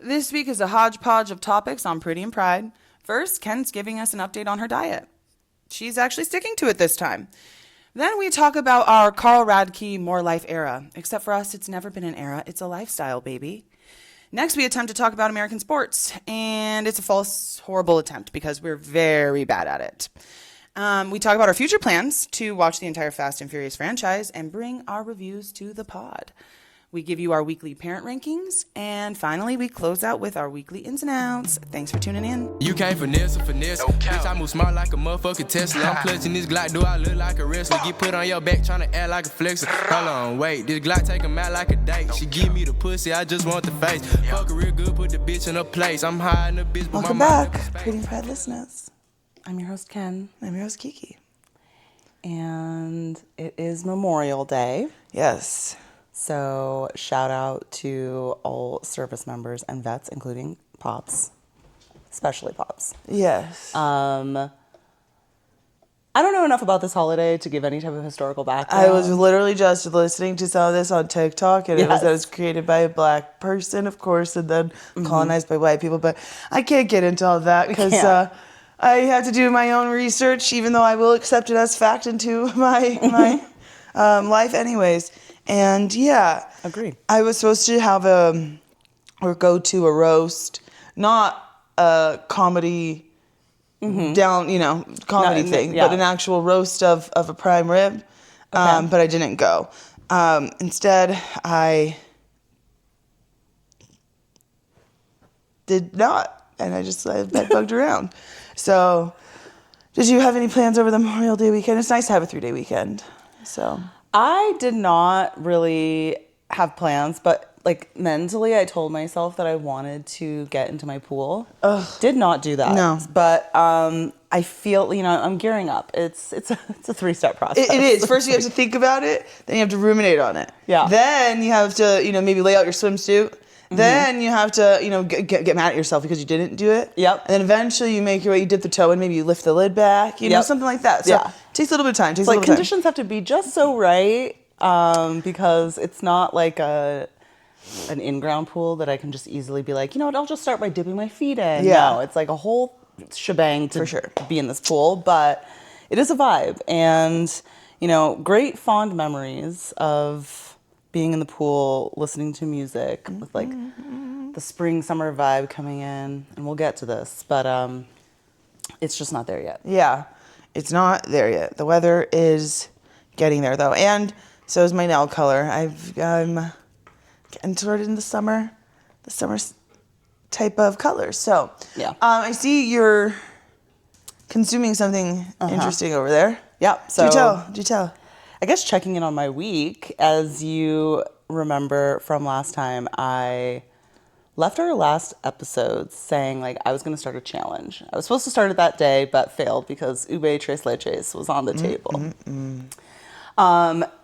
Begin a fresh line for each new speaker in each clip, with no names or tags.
This week is a hodgepodge of topics on Pretty and Pride. First, Ken's giving us an update on her diet. She's actually sticking to it this time. Then we talk about our Carl Radke More Life era. Except for us, it's never been an era. It's a lifestyle, baby. Next, we attempt to talk about American sports. And it's a false, horrible attempt because we're very bad at it. We talk about our future plans to watch the entire Fast and Furious franchise and bring our reviews to the pod. We give you our weekly parent rankings, and finally, we close out with our weekly ins and outs. Thanks for tuning in.
You can't finesse. No bitch, I move smart like a motherfucking Tesla. I'm clutching this Glock, do I look like a wrestler? Get put on your back, tryna act like a flexer. Hold on, wait, this Glock take him out like a date. She give me the pussy, I just want the face. Fuck her real good, put the bitch in her place. I'm high in the bitch, but
Welcome
my
back, Pretty and Pride listeners. I'm your host, Ken.
I'm your host, Kiki.
And it is Memorial Day.
Yes.
So shout out to all service members and vets, including Pops, especially Pops.
Yes.
I don't know enough about this holiday to give any type of historical background.
I was literally just listening to some of this on TikTok, and it was created by a black person, of course, and then colonized by white people. But I can't get into all that because I have to do my own research, even though I will accept it as fact into my life anyways. And yeah,
agreed.
I was supposed to have go to a roast, not a comedy comedy thing, but an actual roast of a prime rib. But I didn't go. Instead, I did not, and I bugged around. So, did you have any plans over the Memorial Day weekend? It's nice to have a 3-day weekend. So.
I did not really have plans, but like mentally I told myself that I wanted to get into my pool. Did not do that.
No.
But I feel, I'm gearing up. It's a 3-step process.
It is. First you have to think about it, then you have to ruminate on it.
Yeah.
Then you have to, maybe lay out your swimsuit. Then you have to, get mad at yourself because you didn't do it.
Yep.
And then eventually you make your way, you dip the toe in, maybe you lift the lid back, something like that. So it takes a little bit of time.
Conditions have to be just so right because it's not like an in-ground pool that I can just easily be like, I'll just start by dipping my feet in.
Yeah.
No, it's like a whole shebang to
For sure.
be in this pool, but it is a vibe. And, great fond memories of being in the pool, listening to music with like the spring summer vibe coming in, and we'll get to this, but it's just not there yet.
Yeah, it's not there yet. The weather is getting there though, and so is my nail color. I'm getting started in the summer type of colors. So
yeah,
I see you're consuming something interesting over there.
Yeah. So
do tell.
I guess checking in on my week, as you remember from last time, I left our last episode saying like I was going to start a challenge. I was supposed to start it that day, but failed because ube tres leches was on the table.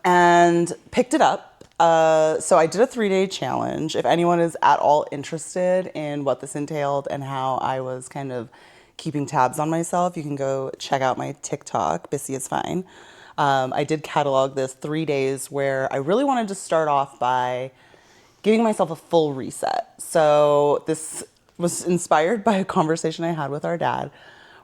And picked it up. So I did a 3-day challenge. If anyone is at all interested in what this entailed and how I was kind of keeping tabs on myself, you can go check out my TikTok, Bissy is Fine. I did catalog this 3 days where I really wanted to start off by giving myself a full reset. So this was inspired by a conversation I had with our dad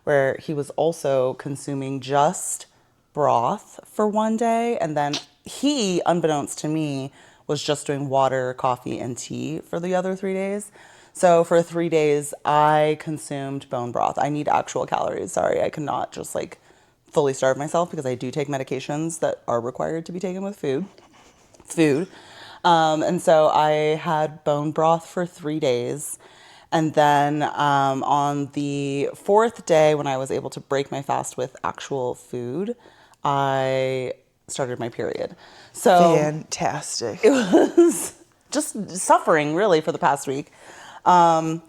where he was also consuming just broth for one day. And then he, unbeknownst to me, was just doing water, coffee, and tea for the other 3 days. So for 3 days, I consumed bone broth. I need actual calories. Sorry, I could not just fully starve myself because I do take medications that are required to be taken with food. And so I had bone broth for 3 days. And then on the 4th day, when I was able to break my fast with actual food, I started my period. So
fantastic.
It was just suffering really for the past week. And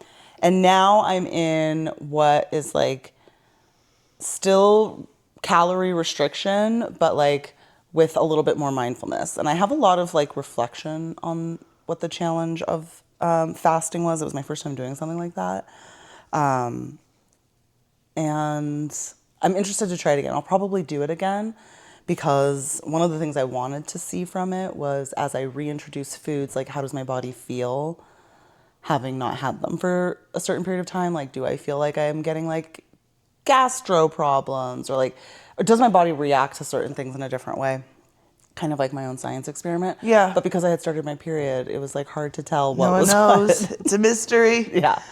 now I'm in what is still calorie restriction, but with a little bit more mindfulness. And I have a lot of reflection on what the challenge of fasting was. It was my first time doing something like that. And I'm interested to try it again. I'll probably do it again because one of the things I wanted to see from it was as I reintroduce foods, how does my body feel having not had them for a certain period of time. Like, do I feel like I'm getting like gastro problems, or does my body react to certain things in a different way? Kind of like my own science experiment.
Yeah.
But because I had started my period, it was like hard to tell what
No one
was
knows.
what.
It's a mystery.
Yeah.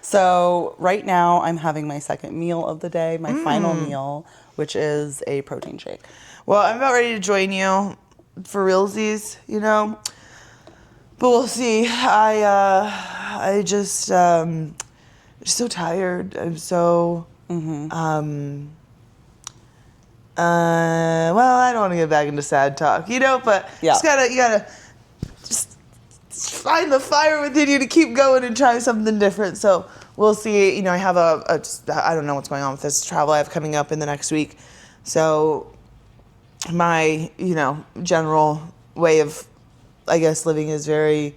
So right now I'm having my second meal of the day, my final meal, which is a protein shake.
Well, I'm about ready to join you for realsies, you know. But we'll see. I just so tired. I'm so well, I don't want to get back into sad talk, you know, but you gotta just find the fire within you to keep going and try something different. So we'll see. You know, I have I don't know what's going on with this travel I have coming up in the next week. So my, general way of, I guess, living is very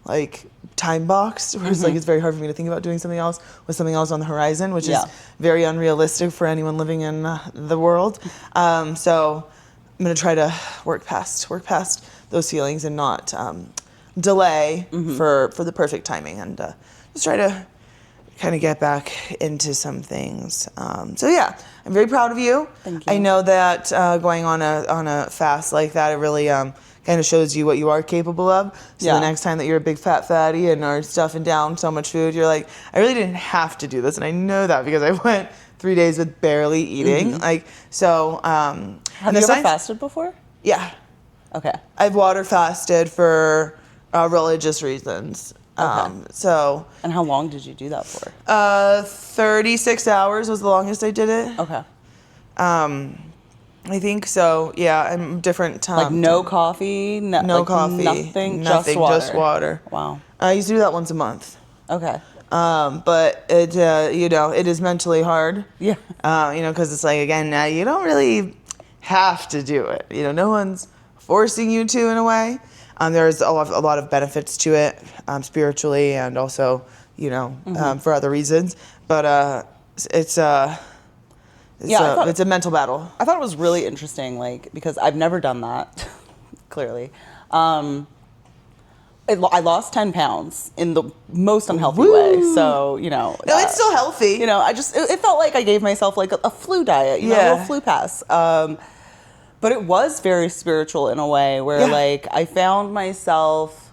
like time boxed, whereas like it's very hard for me to think about doing something else with something else on the horizon, which is very unrealistic for anyone living in the world. So I'm gonna try to work past those feelings and not delay for the perfect timing, and just try to kind of get back into some things. So yeah, I'm very proud of you.
Thank you.
I know that going on a fast like that, it really kind of shows you what you are capable of. So the next time that you're a big fat fatty and are stuffing down so much food, you're like, I really didn't have to do this, and I know that because I went 3 days with barely eating. Like, so.
Have you ever fasted before?
Yeah.
Okay.
I've water fasted for religious reasons.
Okay.
So.
And how long did you do that for?
36 hours was the longest I did it.
Okay.
I think so. Yeah, I'm different time.
Like no coffee,
no coffee,
nothing,
just water.
Wow.
I used to do that once a month.
Okay.
But it, it is mentally hard.
Yeah.
Because it's like, again, you don't really have to do it. No one's forcing you to in a way. There's a lot of benefits to it, spiritually and also, for other reasons. But it's a mental battle.
I thought it was really interesting, because I've never done that, clearly. I lost 10 pounds in the most unhealthy way. So,
No, it's still healthy.
It felt like I gave myself like a flu diet, a little flu pass. But it was very spiritual in a way where I found myself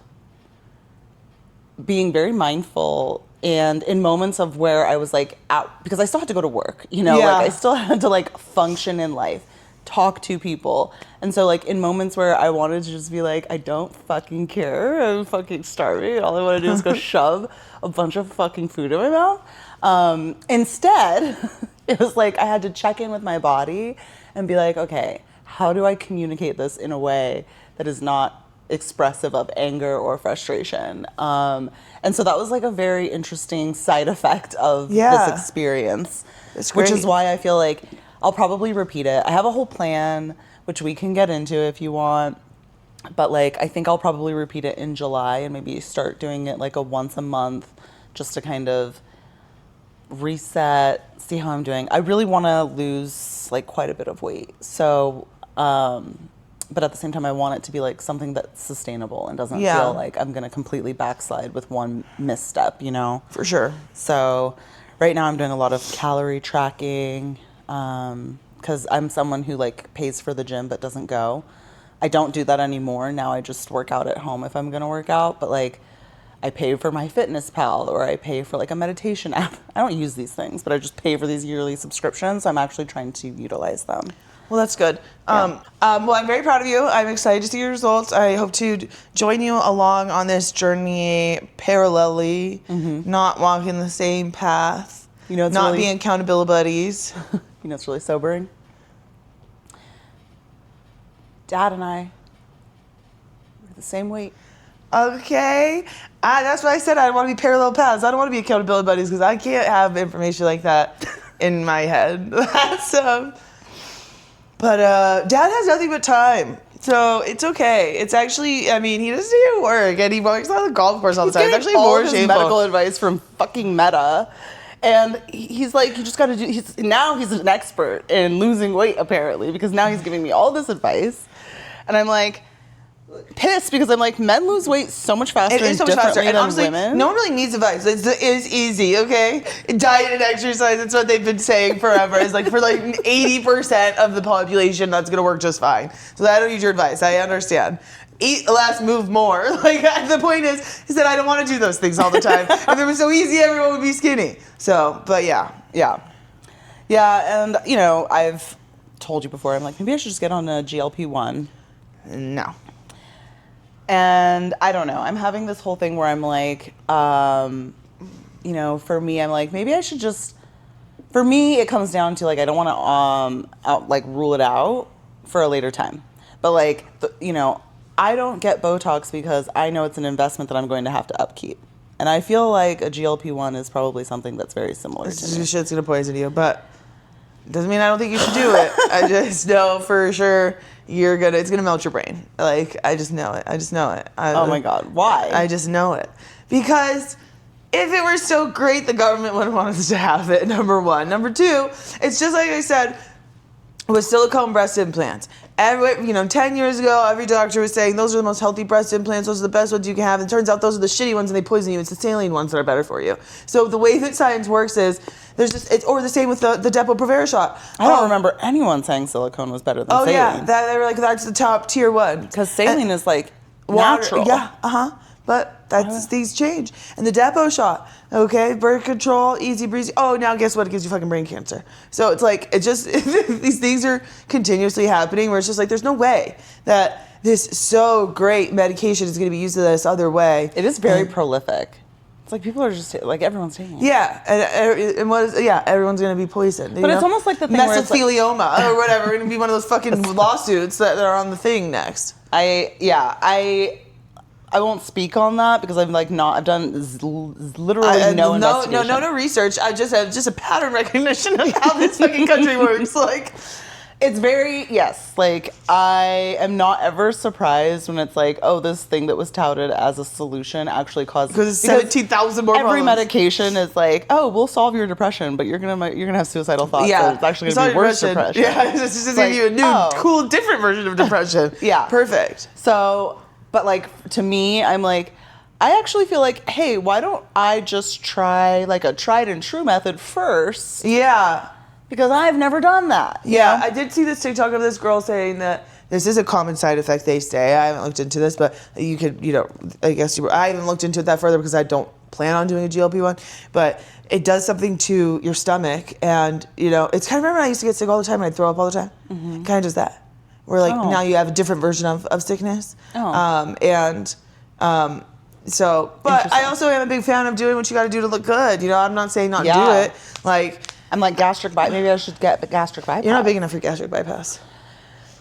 being very mindful, and in moments of where I was out, because I still had to go to work, I still had to function in life, talk to people. And so in moments where I wanted to just be I don't fucking care, I'm fucking starving, and all I want to do is go shove a bunch of fucking food in my mouth. Instead, it was I had to check in with my body and be okay, how do I communicate this in a way that is not expressive of anger or frustration? And so that was a very interesting side effect of this experience, which is why I feel I'll probably repeat it. I have a whole plan, which we can get into if you want, but I think I'll probably repeat it in July and maybe start doing it a once a month, just to kind of reset, see how I'm doing. I really want to lose quite a bit of weight. So, but at the same time, I want it to be something that's sustainable and doesn't feel like I'm going to completely backslide with one misstep,
For sure.
So right now I'm doing a lot of calorie tracking, because I'm someone who pays for the gym but doesn't go. I don't do that anymore. Now I just work out at home if I'm going to work out, but I pay for my Fitness Pal, or I pay for a meditation app. I don't use these things, but I just pay for these yearly subscriptions. So I'm actually trying to utilize them.
Well, that's good. Well, I'm very proud of you. I'm excited to see your results. I hope to join you along on this journey parallelly, not walking the same path, not being accountability buddies.
It's really sobering. Dad and I are the same weight.
Okay. That's why I said I want to be parallel paths. I don't want to be accountability buddies because I can't have information like that in my head. But Dad has nothing but time, so it's okay. It's actually, he doesn't do work, and he works on the golf course all the time. It's actually more shameful.
Medical advice from fucking Meta, and he's you just got to do. He's an expert in losing weight apparently, because now he's giving me all this advice, and I'm pissed because I'm like, men lose weight so much faster
It is so much faster.
differently
And
than
honestly,
women.
no one really needs advice. It is easy, okay? Diet and exercise, it's what they've been saying forever. It's like for like 80% of the population, that's going to work just fine. So I don't need your advice. I understand. Eat less, move more. Like the point is that I don't want to do those things all the time. If it was so easy, everyone would be skinny. So, but yeah.
Yeah, and you know, I've told you before, I'm like, maybe I should just get on a GLP-1.
No.
And I don't know. I'm having this whole thing where I'm like, you know, for me, I'm like, maybe I should just. For me, it comes down to like, I don't want to rule it out for a later time. But like, you know, I don't get Botox because I know it's an investment that I'm going to have to upkeep. And I feel like a GLP-1 is probably something that's very similar to me.
This shit's gonna poison you, but doesn't mean I don't think you should do it. I just know for sure it's gonna melt your brain. Like, I just know it.
Oh my God, why?
I just know it. Because if it were so great, the government wouldn't want us to have it, number one. Number two, it's just like I said, with silicone breast implants. 10 years ago, every doctor was saying those are the most healthy breast implants. Those are the best ones you can have. And it turns out those are the shitty ones and they poison you. It's the saline ones that are better for you. So the way that science works is or the same with the Depo-Provera shot.
I don't remember anyone saying silicone was better than saline.
Oh yeah, they were like, that's the top tier one.
Because saline is like natural.
Yeah, But these change. And the Depo shot, okay, birth control, easy breezy. Oh, now guess what? It gives you fucking brain cancer. So it's like, these things are continuously happening where it's just like, there's no way that this so great medication is going to be used this other way.
It is very prolific. It's like people are just, like everyone's taking it.
Yeah, and everyone's going to be poisoned.
But it's almost like the thing where it's like,
mesothelioma or whatever. Going to be one of those fucking lawsuits that are on the thing next.
I won't speak on that because I've done literally no investigation.
No research. I just have a pattern recognition of how this fucking country works. Like,
it's very, yes, like I am not ever surprised when it's like, oh, this thing that was touted as a solution actually causes,
because it's 17,000 more
every
problems.
medication is like, oh, we'll solve your depression, but you're gonna have suicidal thoughts.
Yeah,
so it's actually gonna be worse depression.
Yeah, it's just gonna give you a new, cool, different version of depression.
Yeah,
perfect.
So, but like to me, I'm like, I actually feel like, hey, why don't I just try like a tried and true method first?
Yeah.
Because I've never done that.
Yeah, I did see this TikTok of this girl saying that this is a common side effect, they say. I haven't looked into this, but you could, I guess I haven't looked into it that further because I don't plan on doing a GLP-1, but it does something to your stomach. And, it's kind of, remember when I used to get sick all the time and I'd throw up all the time? Mm-hmm. Kind of does that. Where now you have a different version of sickness. Oh. But I also am a big fan of doing what you got to do to look good. I'm not saying not do it. Like,
I'm like gastric bypass. Maybe I should get the gastric bypass.
You're not big enough for gastric bypass.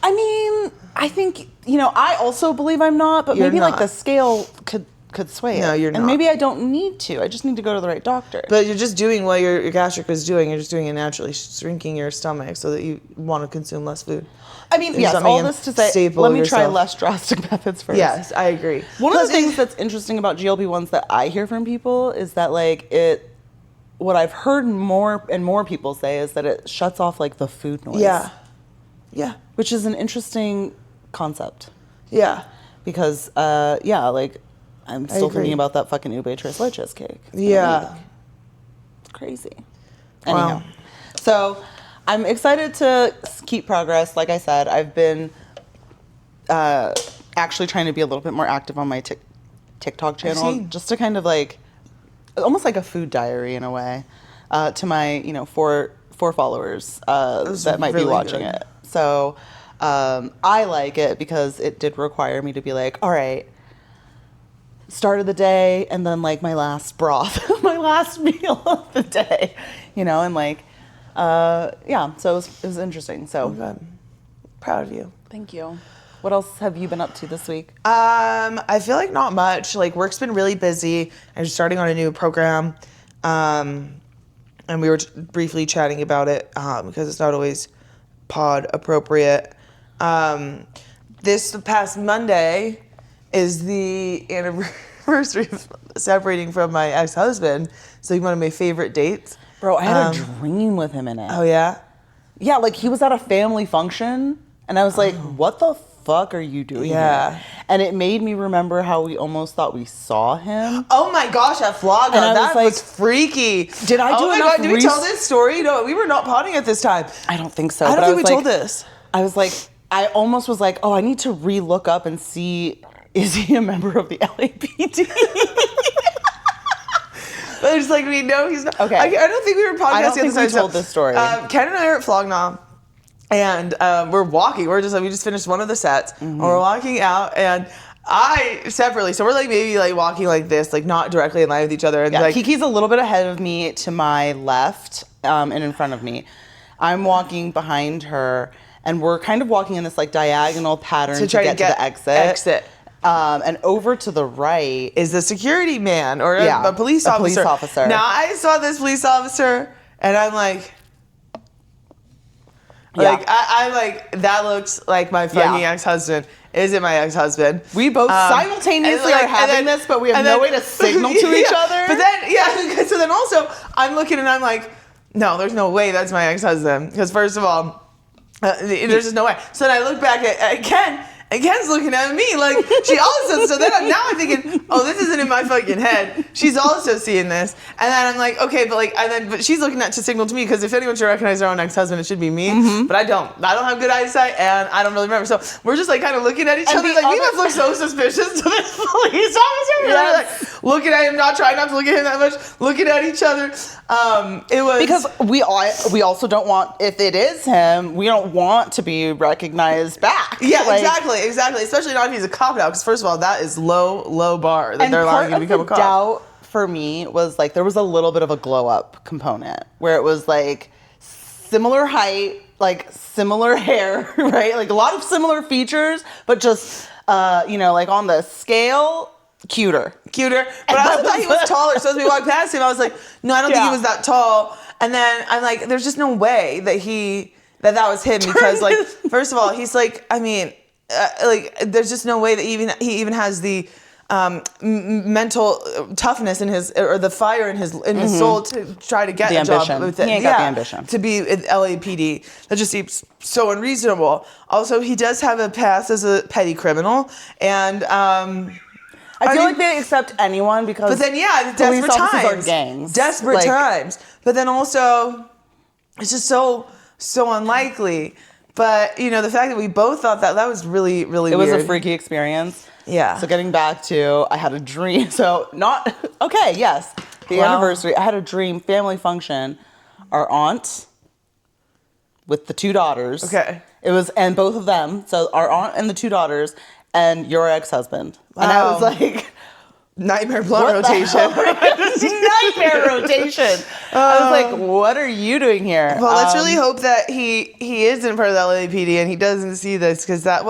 I mean, I think, I also believe I'm not, but maybe like the scale could sway it.
No, you're not.
And maybe I don't need to. I just need to go to the right doctor.
But you're just doing what your gastric is doing. You're just doing it naturally, shrinking your stomach so that you want to consume less food.
I mean, yes, all this to say, let me try less drastic methods first.
Yes, I agree.
One of the things that's interesting about GLP-1s that I hear from people is that what I've heard more and more people say is that it shuts off like the food noise.
Yeah. Yeah.
Which is an interesting concept.
Yeah.
Because, I'm still thinking about that fucking ube tres leches cake.
Yeah.
It's crazy. Anyhow. Wow. So I'm excited to keep progress. Like I said, I've been actually trying to be a little bit more active on my TikTok channel. Just to kind of almost like a food diary in a way, to my, four followers that might be watching it. So I like it because it did require me to be like, all right, start of the day and then like my last broth, my last meal of the day, and so it was interesting. So
good. Proud of you.
Thank you. What else have you been up to this week?
I feel like not much. Like, work's been really busy. I'm just starting on a new program. And we were briefly chatting about it because it's not always pod appropriate. This past Monday is the anniversary of separating from my ex-husband. So one of my favorite dates.
Bro, I had a dream with him in it.
Oh, yeah?
Yeah, like he was at a family function. And I was like, what the fuck are you doing
Yeah.
here? And it made me remember how we almost thought we saw him.
Oh my gosh, at Flogger,
And I
that
was
was freaky.
Did I do
Oh my
enough
God, did we tell this story? No, we were not potting at this time.
I don't think so.
I don't
but
think we
was
told
like-
this.
I was like, I almost was like, oh, I need to re-look up and see, is he a member of the LAPD?
But it's like, we know he's not.
Okay.
I don't think we were podcasting.
I don't think
at
we
this time.
told this story.
Ken and I are at Flognaw, and we're walking. We just finished one of the sets, and we're walking out, and I separately. So we're like maybe like walking like this, like not directly in line with each other. And
Yeah,
like
Kiki's a little bit ahead of me to my left and in front of me. I'm walking behind her, and we're kind of walking in this like diagonal pattern to
try
get to the exit.
Exit.
And over to the right
Is the security man or
Yeah,
a police
a
officer.
police officer.
Now I saw this police officer, and I'm like.
Yeah.
Like I like that looks like my fucking
Yeah.
ex-husband. Is it my ex-husband?
We both simultaneously are having this, but we have no way to signal to each other.
But then, so then also, I'm looking and I'm like, no, there's no way that's my ex-husband. Because first of all, there's just no way. So then I look back at Ken, and Ken's looking at me like she also. So then now I'm thinking, oh, this isn't in my fucking head. She's also seeing this, and then I'm like, okay, but she's looking at to signal to me because if anyone should recognize their own ex-husband, it should be me. But I don't. I don't have good eyesight, and I don't really remember. So we're just like kind of looking at each other, like we must look so suspicious to this police officer.
Yes.
Like looking at him, trying not to look at him that much, looking at each other. It was
because we also don't want, if it is him, we don't want to be recognized back.
Yeah,
Like,
exactly. Especially not if he's a cop now, because first of all, that is low bar that
And
they're allowing
part
you to
of
become
the
a cop.
doubt for me was like there was a little bit of a glow up component where it was like similar height, like similar hair, right? Like a lot of similar features, but just like on the scale, cuter.
But I also thought he was taller, so as we walked past him, I was like, no, I don't think he was that tall. And then I'm like, there's just no way that that was him because like, first of all, he's like, I mean, there's just no way that he even has the mental toughness in his or the fire in his soul to try to get
The
a
ambition.
job with it.
He ain't got the ambition.
To be in LAPD. That just seems so unreasonable. Also, he does have a past as a petty criminal, and
I feel like they accept anyone because
but then
police
desperate
officers
times.
are gangs.
Desperate
Like,
times. But then also, it's just so unlikely. But the fact that we both thought that was really, really
It
weird.
was a freaky experience.
Yeah.
So getting back to, I had a dream. So yes, the
Wow.
anniversary. I had a dream, family function. Our aunt with the two daughters.
Okay.
It was, and both of them. So our aunt and the two daughters, and your ex-husband. Wow. And I was like,
nightmare blunt rotation.
nightmare rotation. I was like, what are you doing here?
Well, let's really hope that he isn't part of the LAPD and he doesn't see this because that's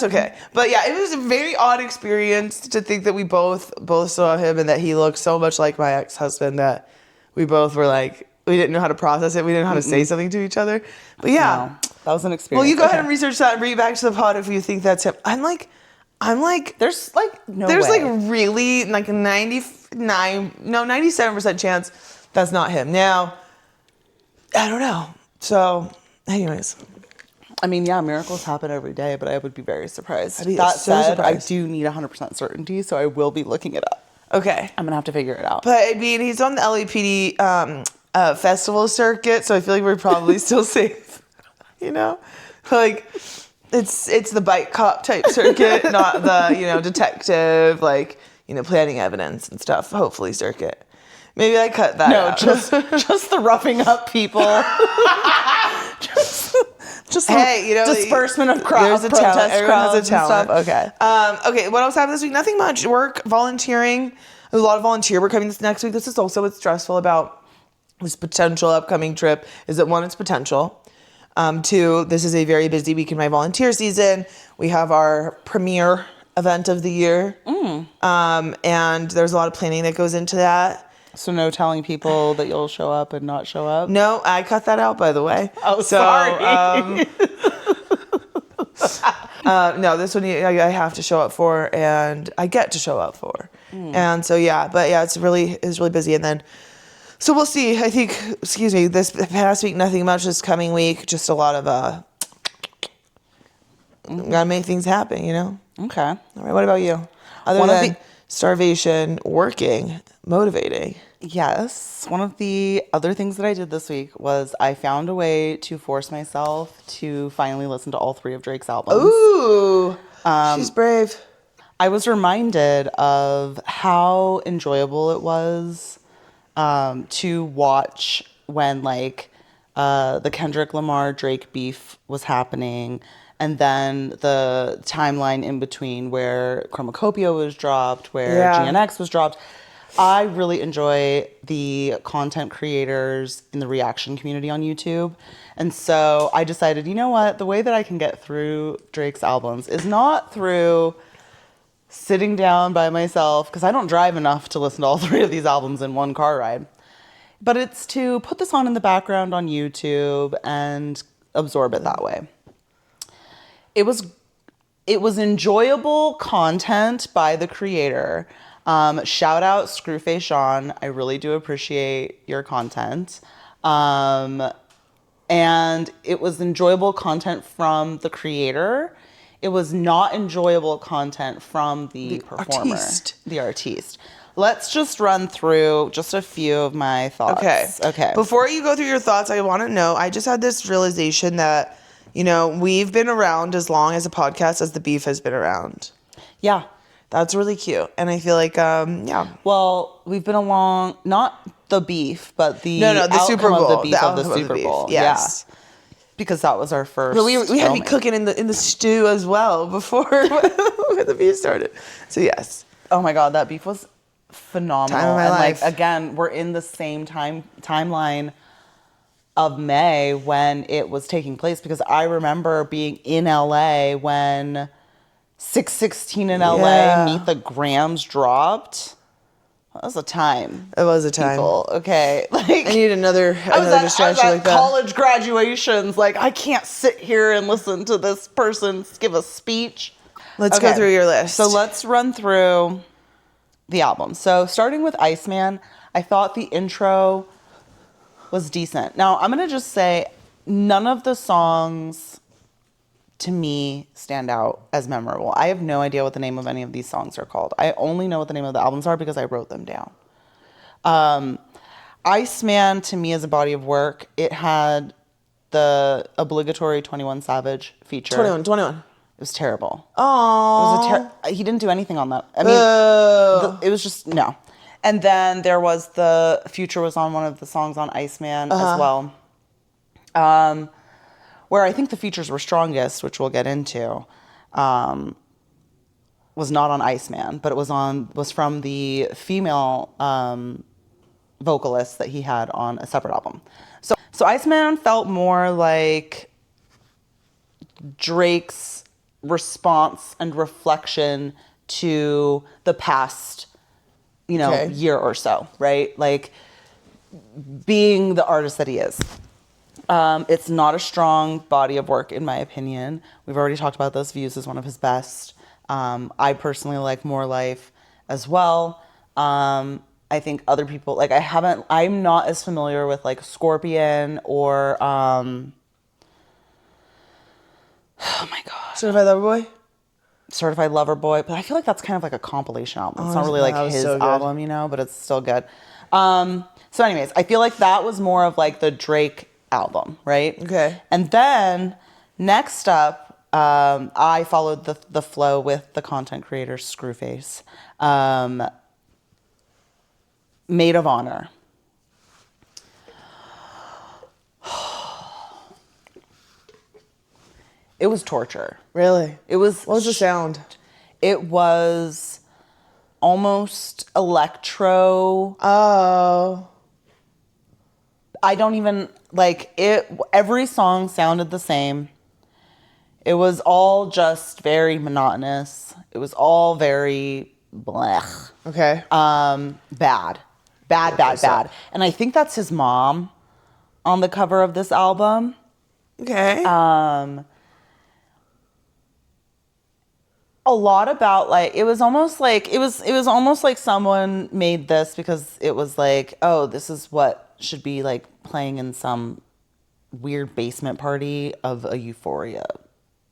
okay. But yeah, it was a very odd experience to think that we both saw him and that he looked so much like my ex-husband that we both were like, we didn't know how to process it. We didn't know how to say something to each other. But yeah.
No, that was an experience.
Well, you go ahead and reresearch that and bring it back to the pod if you think that's him. I'm like,
there's like no
there's
way.
like really like 97% chance that's not him. Now, I don't know. So, anyways.
I mean, yeah, miracles happen every day, but I would be very surprised.
I'd be
That
so
said,
surprised.
I do need 100% certainty, so I will be looking it up.
Okay.
I'm gonna have to figure it out.
But I mean, he's on the LAPD festival circuit, so I feel like we're probably still safe. Like it's the bike cop type circuit, not the detective planning evidence and stuff. Hopefully, circuit. Maybe I cut that out.
just the roughing up people. just
hey,
disbursement of
there's a
protest
talent. Everyone
crowds
has a talent.
and stuff. Okay.
Okay, what else happened this week? Nothing much. Work, volunteering. There's a lot of volunteer work coming this next week. This is also what's stressful about this potential upcoming trip is that one, it's potential. Two, this is a very busy week in my volunteer season. We have our premiere event of the year. And there's a lot of planning that goes into that.
So no telling people that you'll show up and not show up?
No, I cut that out, by the way.
Oh, sorry.
No, this one I have to show up for, and I get to show up for. And so, it's really busy. And then, so we'll see. I think, this past week, nothing much. This coming week, just a lot of Gotta make things happen, you know?
Okay.
All right, what about you? Other than starvation, working, motivating.
Yes. One of the other things that I did this week was I found a way to force myself to finally listen to all 3 of Drake's albums.
Ooh, she's brave.
I was reminded of how enjoyable it was to watch when like the Kendrick Lamar Drake beef was happening, and then the timeline in between where Chromacopia was dropped, where GNX was dropped. I really enjoy the content creators in the reaction community on YouTube. And so I decided, you know what? The way that I can get through Drake's albums is not through sitting down by myself, because I don't drive enough to listen to all 3 of these albums in one car ride. But it's to put this on in the background on YouTube and absorb it that way. It was enjoyable content by the creator. Shout out Screwface Sean. I really do appreciate your content. And it was enjoyable content from the creator. It was not enjoyable content from the performer, the artiste. Let's just run through just a few of my thoughts. Okay.
Before you go through your thoughts, I want to know, I just had this realization that, you know, we've been around as long as a podcast as the beef has been around.
Yeah.
That's really cute. And I feel like,
Well, we've been along, not the beef, but the
the Super Bowl.
Of the beef of the Super Bowl.
Yes.
Yeah. Because that was our first.
But we had to be cooking in the stew as well before the beef started. So yes.
Oh my God, that beef was phenomenal.
Time of my life.
Like, again, we're in the same timeline of May when it was taking place, because I remember being in LA when 616 in LA, Meet the Grams dropped. That was a time.
It was a time.
People. Okay. Like,
I need another distraction like that.
College graduations. Like, I can't sit here and listen to this person give a speech.
Let's go through your list.
So let's run through the album. So starting with Iceman, I thought the intro was decent. Now, I'm going to just say none of the songs to me stand out as memorable. I have no idea what the name of any of these songs are called. I only know what the name of the albums are because I wrote them down. Iceman, to me, is a body of work. It had the obligatory 21 Savage feature.
21.
It was terrible.
Oh.
He didn't do anything on that. I mean, it was just, no. And then there was the Future was on one of the songs on Iceman as well. Where I think the features were strongest, which we'll get into, was not on Iceman, but it was from the female vocalist that he had on a separate album. So Iceman felt more like Drake's response and reflection to the past, year or so, right? Like being the artist that he is. It's not a strong body of work, in my opinion. We've already talked about this. Views is one of his best. I personally like More Life as well. I think other people, like I'm not as familiar with like Scorpion or, oh my God.
Certified Lover Boy?
Certified Lover Boy. But I feel like that's kind of like a compilation album. It's not really like his album, but it's still good. So anyways, I feel like that was more of like the Drake album, right?
Okay.
And then next up, I followed the flow with the content creator Screwface. Maid of Honor. It was torture.
Really?
It was.
What was the sound?
It was almost electro.
Oh.
I don't even, like, every song sounded the same. It was all just very monotonous. It was all very blech.
Okay.
Bad. And I think that's his mom on the cover of this album.
Okay.
A lot about, like, it was almost like someone made this because it was like, oh, this is what should be like playing in some weird basement party of a Euphoria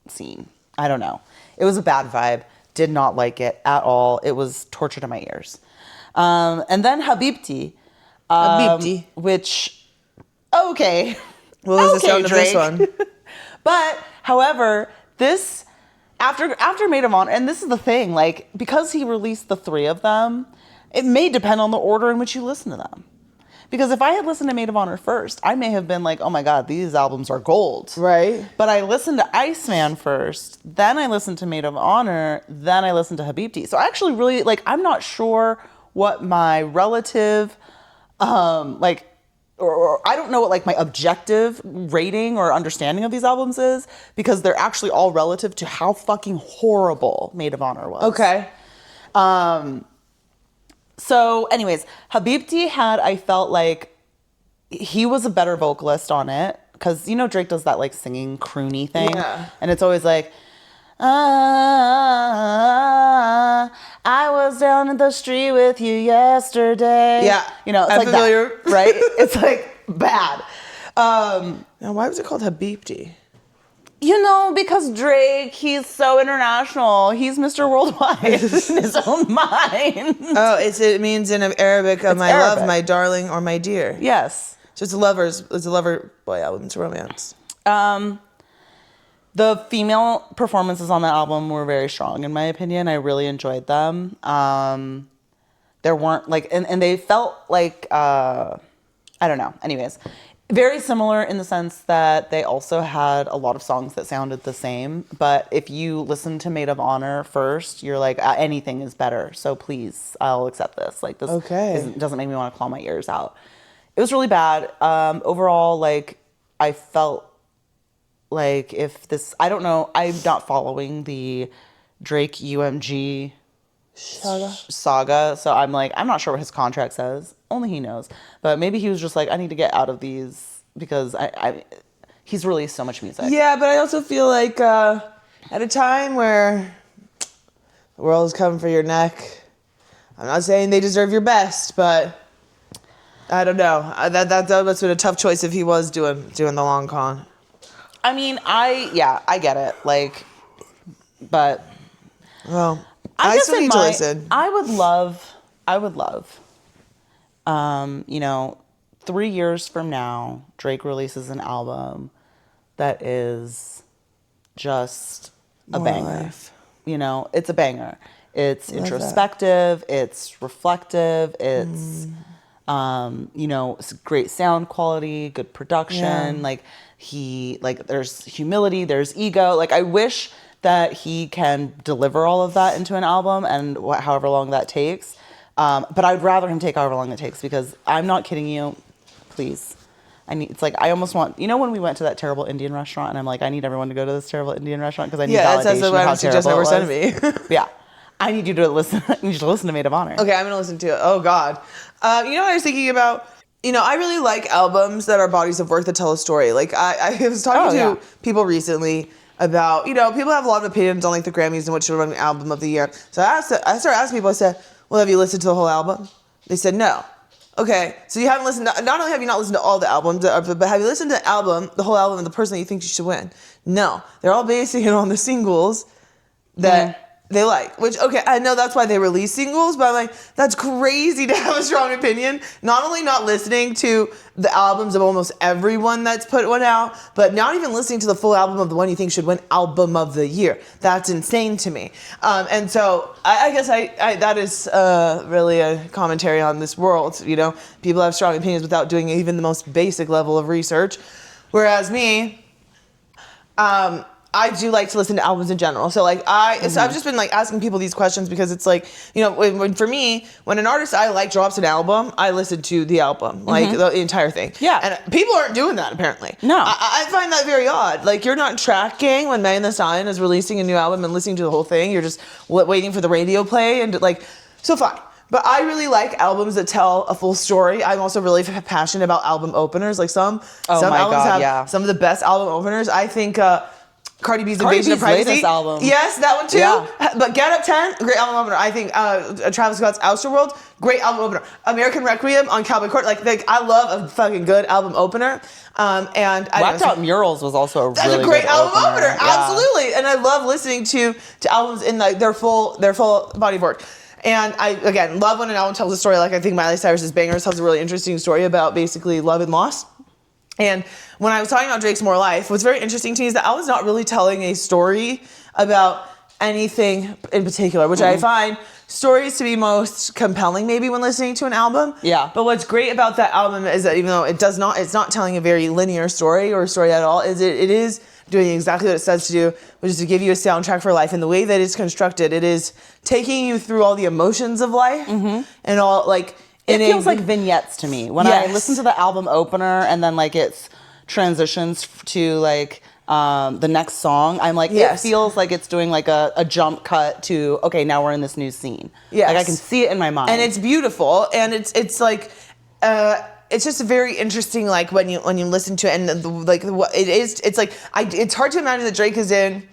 scene. I don't know. It was a bad vibe. Did not like it at all. It was torture to my ears. And then Habibti.
Habibti.
Which, okay.
What was the sound
Drake.
of this one?
But, however, this, after Maid of Honor, and this is the thing, like, because he released the 3 of them, it may depend on the order in which you listen to them. Because if I had listened to Maid of Honor first, I may have been like, oh my God, these albums are gold.
Right.
But I listened to Iceman first, then I listened to Maid of Honor, then I listened to Habibti. So I actually really, like, I'm not sure what my relative, or I don't know what, like, my objective rating or understanding of these albums is, because they're actually all relative to how fucking horrible Maid of Honor was.
Okay.
So anyways, Habibti had, I felt like he was a better vocalist on it. Because, you know, Drake does that, like, singing croony thing.
Yeah.
And it's always like, I was down in the street with you yesterday.
Yeah.
You know, it's
I'm
like
familiar.
that, right? It's like bad.
Now, why was it called Habibti?
You know, because Drake, he's so international. He's Mr. Worldwide in his own mind.
Oh, it means in Arabic, my
Arabic.
love, my darling, or my dear.
Yes.
So it's a lover boy album. It's a romance.
The female performances on that album were very strong, in my opinion. I really enjoyed them. There weren't, like, and they felt like, I don't know. Anyways, very similar in the sense that they also had a lot of songs that sounded the same. But if you listen to Maid of Honor first, you're like, anything is better. So please, I'll accept this. Like, this doesn't make me want to claw my ears out. It was really bad. Overall, like, I felt like if this, I don't know, I'm not following the Drake UMG saga. So I'm like, I'm not sure what his contract says. Only he knows. But maybe he was just like, I need to get out of these because he's released so much music.
Yeah, but I also feel like at a time where the world is coming for your neck, I'm not saying they deserve your best, but I don't know. That must have been a tough choice if he was doing the long con.
I mean, I get it. Like, but
well, I still need to listen.
I would love, you know, 3 years from now, Drake releases an album that is just a banger.
Life.
You know, it's a banger. It's introspective. It's reflective. It's, you know, great sound quality, good production.
Yeah.
Like, there's humility, there's ego. Like, I wish that he can deliver all of that into an album and however long that takes. But I'd rather him take however long it takes because I'm not kidding you. Please. It's like, I almost want, you know, when we went to that terrible Indian restaurant and I'm like, I need everyone to go to this terrible Indian restaurant because I need validation of how terrible it was. Yeah. I need you to listen. I need you to listen to Maid of Honor.
Okay, I'm going to listen to it. Oh, God. You know what I was thinking about? You know, I really like albums that are bodies of work that tell a story. Like, I was talking to people recently about, you know, people have a lot of opinions on, like, the Grammys and what should run the album of the year. So I started asking people, I said, well, have you listened to the whole album? They said, no. Okay, so you haven't listened to, not only have you not listened to all the albums, but have you listened to the whole album, and the person that you think you should win? No. They're all basing it on the singles that they like, which, okay, I know that's why they release singles, but I'm like, that's crazy to have a strong opinion. Not only not listening to the albums of almost everyone that's put one out, but not even listening to the full album of the one you think should win album of the year. That's insane to me. And so I guess that is really a commentary on this world. You know, people have strong opinions without doing even the most basic level of research. Whereas me, I do like to listen to albums in general. So like so I've just been like asking people these questions because it's like, you know, when for me, when an artist I like drops an album, I listen to the album, like the entire thing.
Yeah.
And people aren't doing that apparently.
No.
I find that very odd. Like you're not tracking when Megan Thee Stallion is releasing a new album and listening to the whole thing. You're just waiting for the radio play and like, so fine. But I really like albums that tell a full story. I'm also really passionate about album openers. Like some albums have some of the best album openers. I think Cardi B's
Cardi
Invasion of
B's
Privacy.
latest album.
Yes, that one too.
Yeah.
But Get Up 10, great album opener. I think Travis Scott's Ouster World, great album opener. American Requiem on Cowboy Court, like I love a fucking good album opener. And
Whacked Out Murals was also a
that's
really
a great
good
album opener.
Yeah.
Absolutely. And I love listening to albums in like their full body of work. And I, again, love when an album tells a story. Like I think Miley Cyrus's Bangers tells a really interesting story about basically love and loss. And when I was talking about Drake's More Life, what's very interesting to me is that I was not really telling a story about anything in particular, which I find stories to be most compelling maybe when listening to an album.
Yeah.
But what's great about that album is that even though it's not telling a very linear story or story at all, it is doing exactly what it says to do, which is to give you a soundtrack for life. And the way that it's constructed, it is taking you through all the emotions of life and all like.
It feels like vignettes to me when I listen to the album opener and then like it's transitions to like the next song. I'm like, it feels like it's doing like a jump cut to, okay, now we're in this new scene. Like I can see it in my mind.
And it's beautiful. And it's like, it's just very interesting. Like when you listen to it and like what it is, it's like, it's hard to imagine that Drake is in,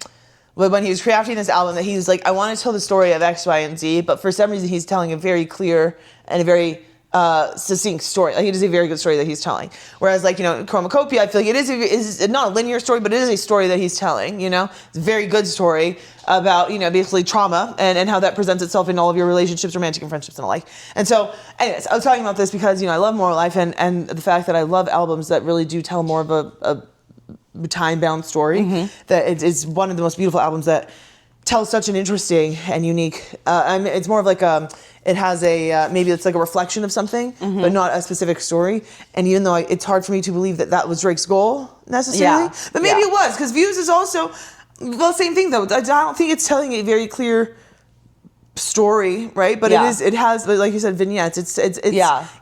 but when he was crafting this album, that he was like, I want to tell the story of X, Y, and Z, but for some reason he's telling a very clear and a very succinct story. Like it is a very good story that he's telling. Whereas like, Chromacopia, I feel like it is not a linear story, but it is a story that he's telling, It's a very good story about, basically trauma and how that presents itself in all of your relationships, romantic and friendships and the like. And so, anyways, I was talking about this because, I love More Life and the fact that I love albums that really do tell more of a time-bound story. That it is one of the most beautiful albums that tells such an interesting and unique. It's more of like it has a maybe it's like a reflection of something, but not a specific story. And even though it's hard for me to believe that was Drake's goal necessarily, but maybe it was because Views is also same thing though. I don't think it's telling a very clear story, right? But it has like you said vignettes. It's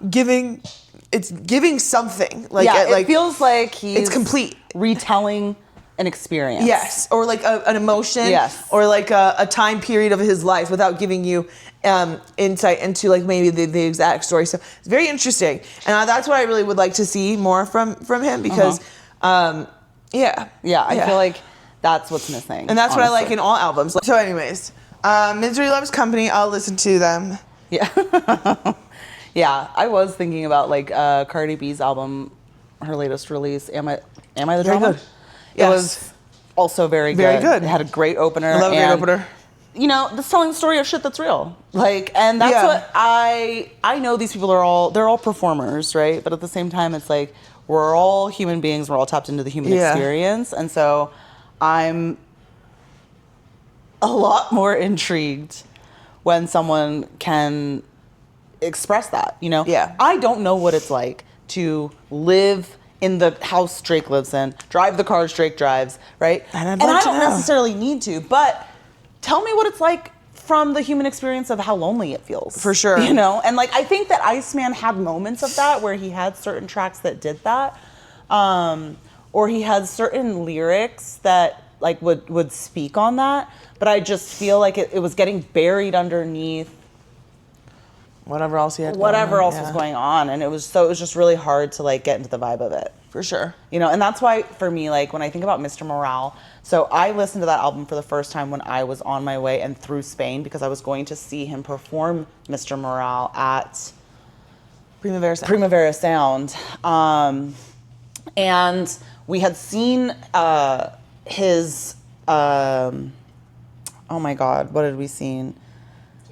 giving something like
it feels like
it's complete
retelling an experience.
Yes, or like an emotion.
Yes,
or like a time period of his life without giving you insight into like maybe the exact story. So it's very interesting, and that's what I really would like to see more from him because, I
feel like that's what's missing,
and that's honestly what I like in all albums. So, anyways, Misery Loves Company. I'll listen to them.
Yeah. Yeah, I was thinking about like Cardi B's album, her latest release. Am I the Drama?
Good.
It was also very good.
Very good.
It had a great opener.
I love a great opener.
That's telling the story of shit that's real. Like, and that's what I know. These people they're all performers, right? But at the same time, it's like we're all human beings. We're all tapped into the human experience, and so I'm a lot more intrigued when someone can express that. I don't know what it's like to live in the house Drake lives in, drive the cars Drake drives, right? And I don't necessarily need to, but tell me what it's like from the human experience of how lonely it feels.
For sure.
And like I think that Iceman had moments of that where he had certain tracks that did that. Or he had certain lyrics that like would speak on that, but I just feel like it was getting buried underneath
whatever else he had
was going on, and it was just really hard to like get into the vibe of it.
For sure.
And that's why for me, like when I think about Mr. Morale, so I listened to that album for the first time when I was on my way and through Spain because I was going to see him perform Mr. Morale at Primavera Sound. And we had seen his oh my God, what had we seen?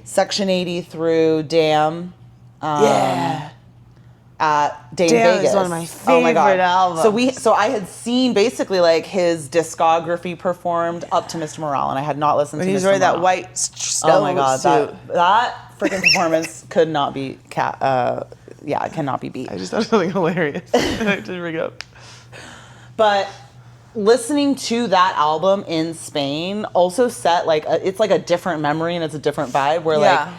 Section 80 through Damn. At Dane
Damn
Vegas.
is one of my favorite albums.
So I had seen basically like his discography performed up to Mr. Morale, and I had not listened to Mr. Morale.
He's wearing that white
Oh my God, that freaking performance could not be it cannot be beat.
I just thought something hilarious to bring up.
But listening to that album in Spain also set like it's like a different memory and it's a different vibe where like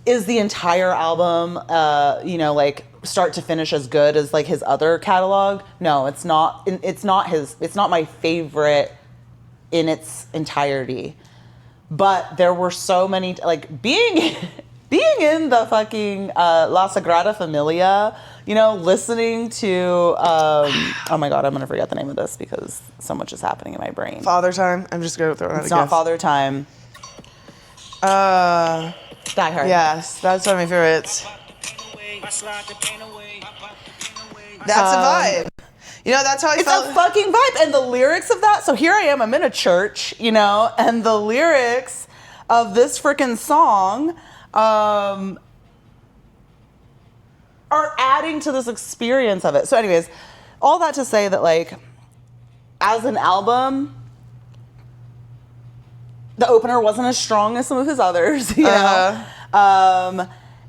is the entire album like start to finish as good as like his other catalog? No, it's not. It's not my favorite in its entirety. But there were so many like being being in the fucking La Sagrada Familia, you know, listening to, oh my God, I'm going to forget the name of this because so much is happening in my brain.
Father Time. I'm just going to throw it out.
It's not Father Time. Die Hard.
Yes, that's one of my favorites. That's a vibe. You know, that's how I felt.
It's a fucking vibe. And the lyrics of that, so here I am, I'm in a church, you know, and the lyrics of this freaking song are adding to this experience of it. So anyways, all that to say that, like, as an album, the opener wasn't as strong as some of his others, you know?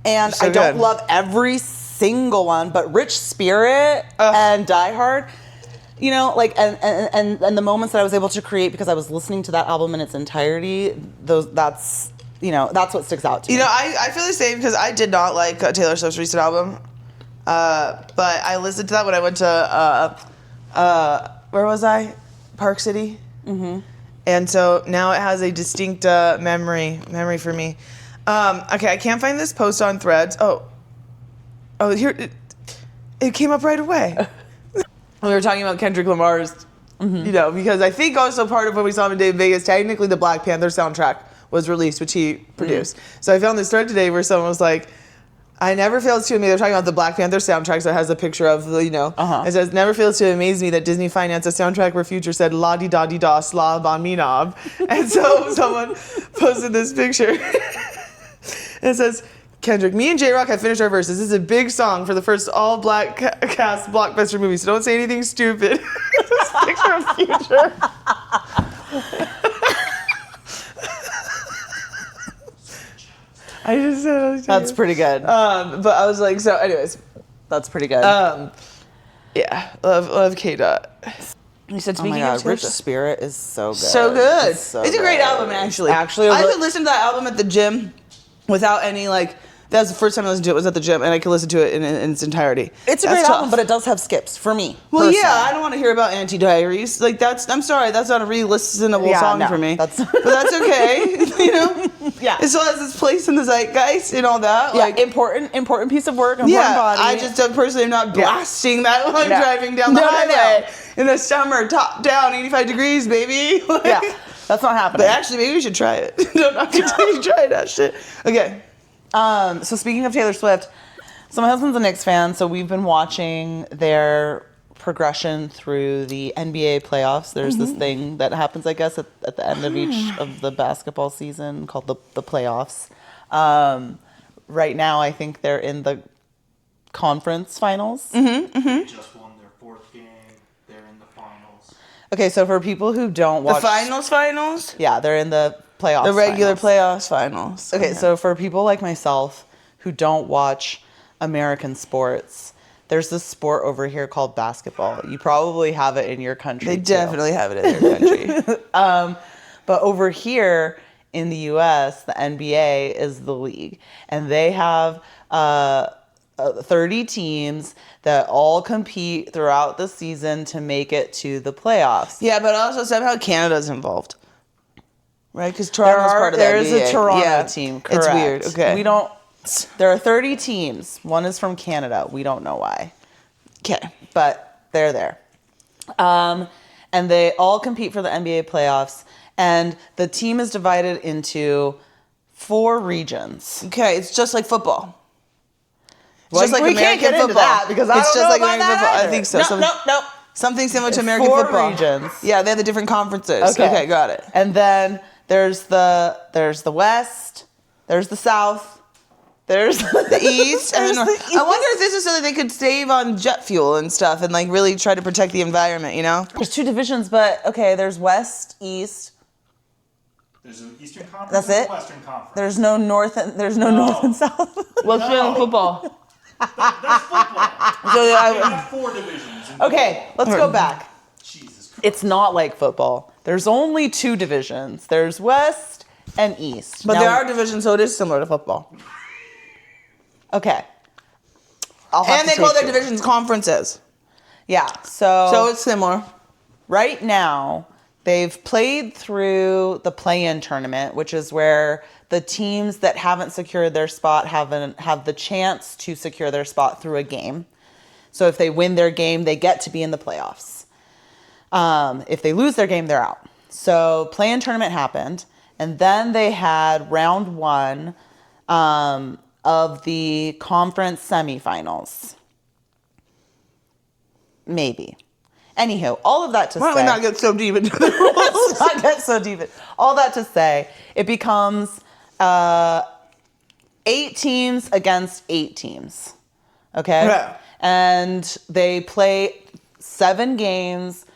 And
So
I don't
good.
love every single one, but Rich Spirit and Die Hard, you know, like, and the moments that I was able to create because I was listening to that album in its entirety, that's what sticks out to me.
You know, I feel the same because I did not like Taylor Swift's recent album. But I listened to that when I went to, where was I? Park City. Mm-hmm. And so now it has a distinct memory for me. Okay, I can't find this post on Threads. Oh, here, it came up right away. We were talking about Kendrick Lamar's, you know, because I think also part of when we saw him in Vegas, technically the Black Panther soundtrack was released, which he produced. So I found this thread today where someone was like, I never fails to amaze. They're talking about the Black Panther soundtrack, so it has a picture of, you know, it says, never fails to amaze me that Disney financed a soundtrack where Future said, la-di-da-di-da, slob on me knob. And so someone posted this picture. And it says, Kendrick, me and J-Rock have finished our verses. This is a big song for the first all-black cast blockbuster movie, so don't say anything stupid. This picture of Future. I just said
That's pretty good.
but I was like, so anyways.
That's pretty good.
Yeah, love K-Dot. You said
Oh my
speaking
God,
of
Rich
Taylor-
Spirit is so good.
So good.
It's so
It's a great
good.
album, actually.
Actually,
I could listen to that album at the gym without any, like, that was the first time I listened to it was at the gym, and I could listen to it in its entirety.
it's a
That's
great
tough.
album, but it does have skips for me.
Well,
personally.
yeah, I don't want to hear about Anti-Diaries. Like, I'm sorry, that's not a re-listenable
Yeah,
song
no,
for me.
that's-
But that's okay, you know?
Yeah.
It still has its place in the zeitgeist and all that.
Yeah,
Like,
important piece of work, important
yeah,
body.
I just personally am not blasting that while I'm
No.
driving down the
No, no,
highway
no.
in the summer, top down, 85 degrees, baby. Like,
yeah, that's not happening.
But actually, maybe we should try it. No, not continue to try that shit. Okay.
So speaking of Taylor Swift, so my husband's a Knicks fan, so we've been watching their progression through the NBA playoffs. There's this thing that happens, I guess, at the end of each of the basketball season called the playoffs. Right now, I think they're in the conference finals.
They just won their fourth game. They're in the finals.
Okay, so for people who don't
The
watch...
finals?
Yeah, they're in the playoffs.
The regular
finals.
playoffs finals.
Okay, so for people like myself who don't watch American sports, there's this sport over here called basketball. You probably have it in your country.
They
too.
definitely have it in their country.
But over here in the US, the NBA is the league. And they have 30 teams that all compete throughout the season to make it to the playoffs.
Yeah, but also somehow Canada's involved. Right? Because Toronto's part of the
There is
NBA.
a Toronto
Yeah,
team, correct.
It's weird. Okay.
We don't... There are 30 teams. One is from Canada. We don't know why.
Okay.
But they're there. And they all compete for the NBA playoffs. And the team is divided into 4 regions.
Okay, it's just like football.
Well,
Just like
we
American
can't get into
football.
that because I
It's
don't
just
know
like
about
American
that
football. I
either.
think so.
Nope.
Something similar to
It's
American
4
football.
regions.
Yeah, they have the different conferences. Okay, got it.
And then there's the West, there's the South, there's
The East and the
there's
North.
the
I wonder
East.
if this is so that they could save on jet fuel and stuff and like really try to protect the environment, you know?
There's 2 divisions, but okay, there's West, East.
There's an Eastern Conference
That's
and
it?
a Western Conference.
There's no North and South.
What's
No.
football?
That's football.
So
They
I,
have 4 divisions. in
Okay, let's go back.
Jesus Christ.
It's not like football. There's only 2 divisions. There's West and East.
but
Now-
there are divisions, so it is similar to football.
Okay. I'll have
And
to
they call
take
their
you.
divisions conferences.
Yeah. So
So it's similar.
right now they've played through the play-in tournament, which is where the teams that haven't secured their spot have the chance to secure their spot through a game. So if they win their game, they get to be in the playoffs. If they lose their game, they're out. So play-in tournament happened, and then they had round 1 of the conference semifinals. Maybe. Anywho, all of that to say...
Why don't we not get so deep into the rules?
Let's not get so deep. All that to say, it becomes 8 teams against 8 teams. Okay?
Yeah.
And they play 7 games